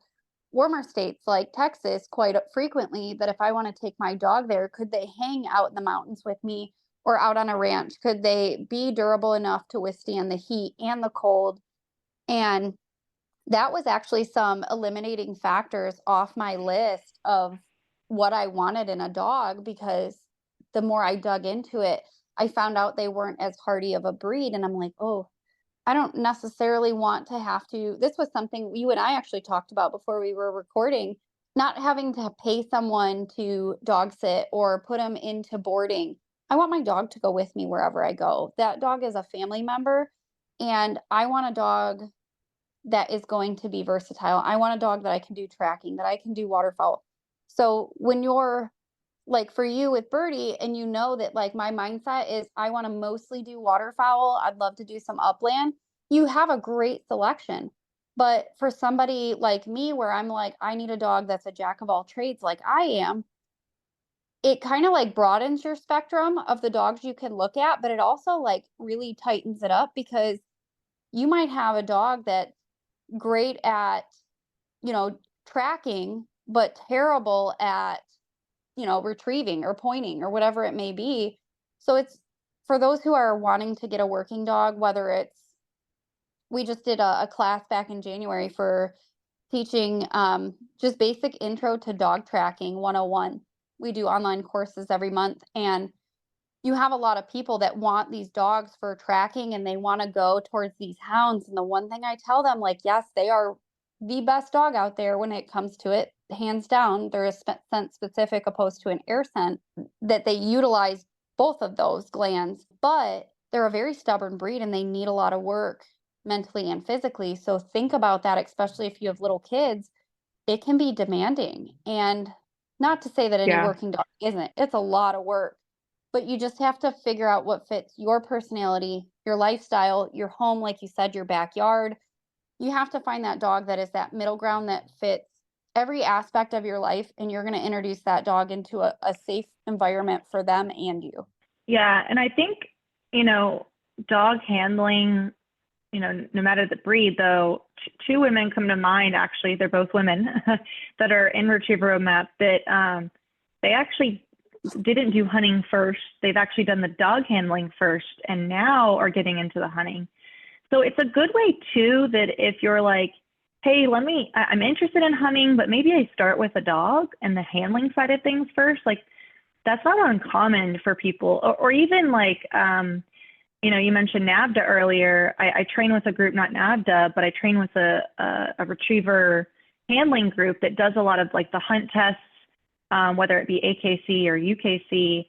warmer states like Texas quite frequently, that if I want to take my dog there, could they hang out in the mountains with me or out on a ranch? Could they be durable enough to withstand the heat and the cold? And that was actually some eliminating factors off my list of what I wanted in a dog, because the more I dug into it, I found out they weren't as hardy of a breed. And I'm like, oh, I don't necessarily want to have to. This was something you and I actually talked about before we were recording, not having to pay someone to dog sit or put them into boarding. I want my dog to go with me wherever I go. That dog is a family member, and I want a dog that is going to be versatile. I want a dog that I can do tracking, that I can do waterfowl. So when you're like for you with Birdie, and you know that like my mindset is I want to mostly do waterfowl. I'd love to do some upland. You have a great selection. But for somebody like me, where I'm like, I need a dog that's a jack of all trades, like I am, it kind of like broadens your spectrum of the dogs you can look at, but it also like really tightens it up because you might have a dog that's great at, tracking, but terrible at, retrieving or pointing or whatever it may be. So it's for those who are wanting to get a working dog, whether it's, we just did a class back in January for teaching just basic intro to dog tracking 101. We do online courses every month, and you have a lot of people that want these dogs for tracking and they want to go towards these hounds. And the one thing I tell them, like, yes, they are the best dog out there when it comes to it, hands down. They're a scent specific opposed to an air scent, that they utilize both of those glands, but they're a very stubborn breed and they need a lot of work mentally and physically. So think about that, especially if you have little kids. It can be demanding. And not to say that any Yeah. working dog isn't, it's a lot of work, but you just have to figure out what fits your personality, your lifestyle, your home, like you said, your backyard. You have to find that dog that is that middle ground that fits every aspect of your life, and you're going to introduce that dog into a safe environment for them and you. Yeah. And I think, dog handling, no matter the breed, though, two women come to mind, actually. They're both women that are in Retriever Roadmap that they actually didn't do hunting first. They've actually done the dog handling first and now are getting into the hunting. So it's a good way too, that if you're like, hey, I'm interested in hunting, but maybe I start with a dog and the handling side of things first. Like, that's not uncommon for people. Or even like, you mentioned NAVDA earlier. I train with a group, not NAVDA, but I train with a retriever handling group that does a lot of like the hunt tests, whether it be AKC or UKC.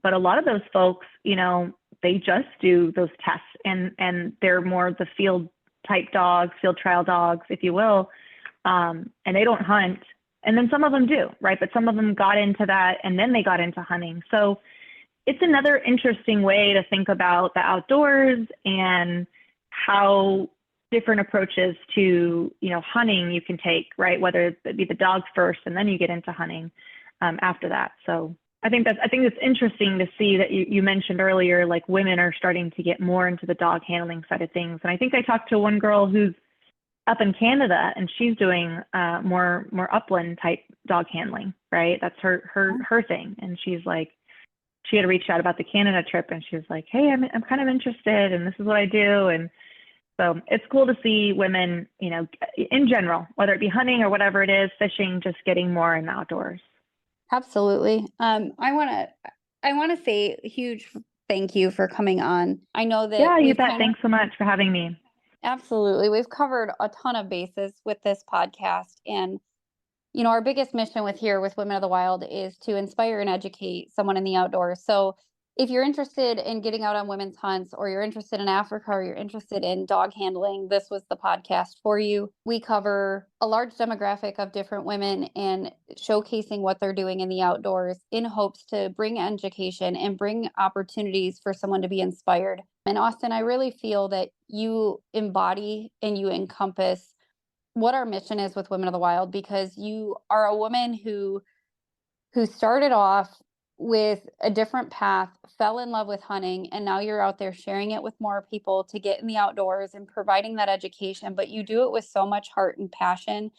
But a lot of those folks, they just do those tests, and they're more the field type dogs, field trial dogs, if you will. And they don't hunt. And then some of them do, right? But some of them got into that and then they got into hunting. So it's another interesting way to think about the outdoors and how different approaches to, hunting you can take, right? Whether it be the dog first and then you get into hunting after that. So I think it's interesting to see that you mentioned earlier, like women are starting to get more into the dog handling side of things. And I think I talked to one girl who's up in Canada and she's doing more upland type dog handling, right? That's her thing. And she's like, she had reached out about the Canada trip and she was like, hey, I'm kind of interested and this is what I do. And so it's cool to see women, in general, whether it be hunting or whatever it is, fishing, just getting more in the outdoors. Absolutely. I want to say a huge thank you for coming on. I know that. Yeah, you bet. Thanks so much for having me. Absolutely. We've covered a ton of bases with this podcast. And, our biggest mission with Women of the Wild is to inspire and educate someone in the outdoors. So if you're interested in getting out on women's hunts, or you're interested in Africa, or you're interested in dog handling, this was the podcast for you. We cover a large demographic of different women and showcasing what they're doing in the outdoors in hopes to bring education and bring opportunities for someone to be inspired. And Austin, I really feel that you embody and you encompass what our mission is with Women of the Wild, because you are a woman who started off with a different path, fell in love with hunting, and now you're out there sharing it with more people to get in the outdoors and providing that education, but you do it with so much heart and passion.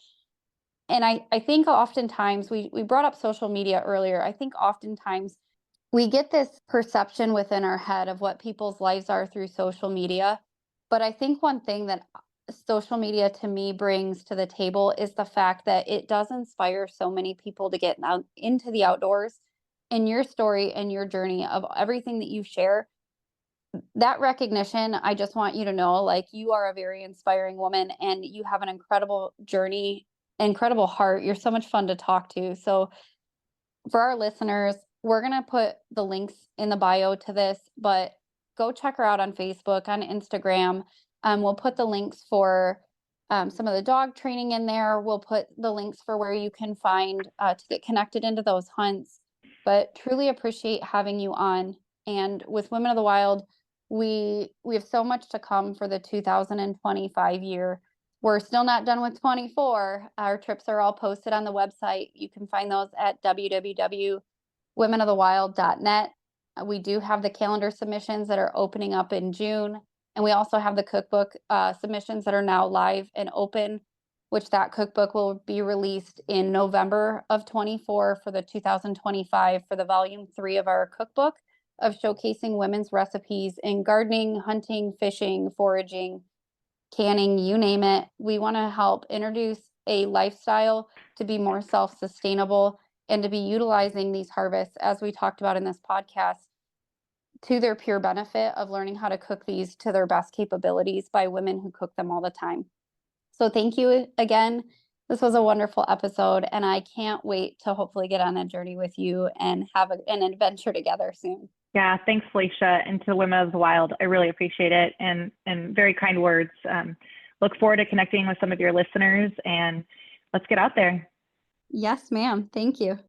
And I think oftentimes, we brought up social media earlier. I think oftentimes we get this perception within our head of what people's lives are through social media. But I think one thing that social media to me brings to the table is the fact that it does inspire so many people to get out into the outdoors. And your story and your journey of everything that you share, that recognition, I just want you to know, like, you are a very inspiring woman and you have an incredible journey, incredible heart. You're so much fun to talk to. So for our listeners, we're going to put the links in the bio to this, but go check her out on Facebook, on Instagram. We'll put the links for some of the dog training in there. We'll put the links for where you can find to get connected into those hunts. but truly appreciate having you on. And with Women of the Wild, we have so much to come for the 2025 year. We're still not done with 24. Our trips are all posted on the website. You can find those at www.womenofthewild.net. We do have the calendar submissions that are opening up in June. And we also have the cookbook submissions that are now live and open, which that cookbook will be released in November of 24 for the 2025 for the volume 3 of our cookbook of showcasing women's recipes in gardening, hunting, fishing, foraging, canning, you name it. We want to help introduce a lifestyle to be more self-sustainable and to be utilizing these harvests, as we talked about in this podcast, to their pure benefit of learning how to cook these to their best capabilities by women who cook them all the time. So thank you again. This was a wonderful episode, and I can't wait to hopefully get on a journey with you and have an adventure together soon. Yeah, thanks, Felicia, and to Women of the Wild. I really appreciate it, and very kind words. Look forward to connecting with some of your listeners, and let's get out there. Yes, ma'am. Thank you.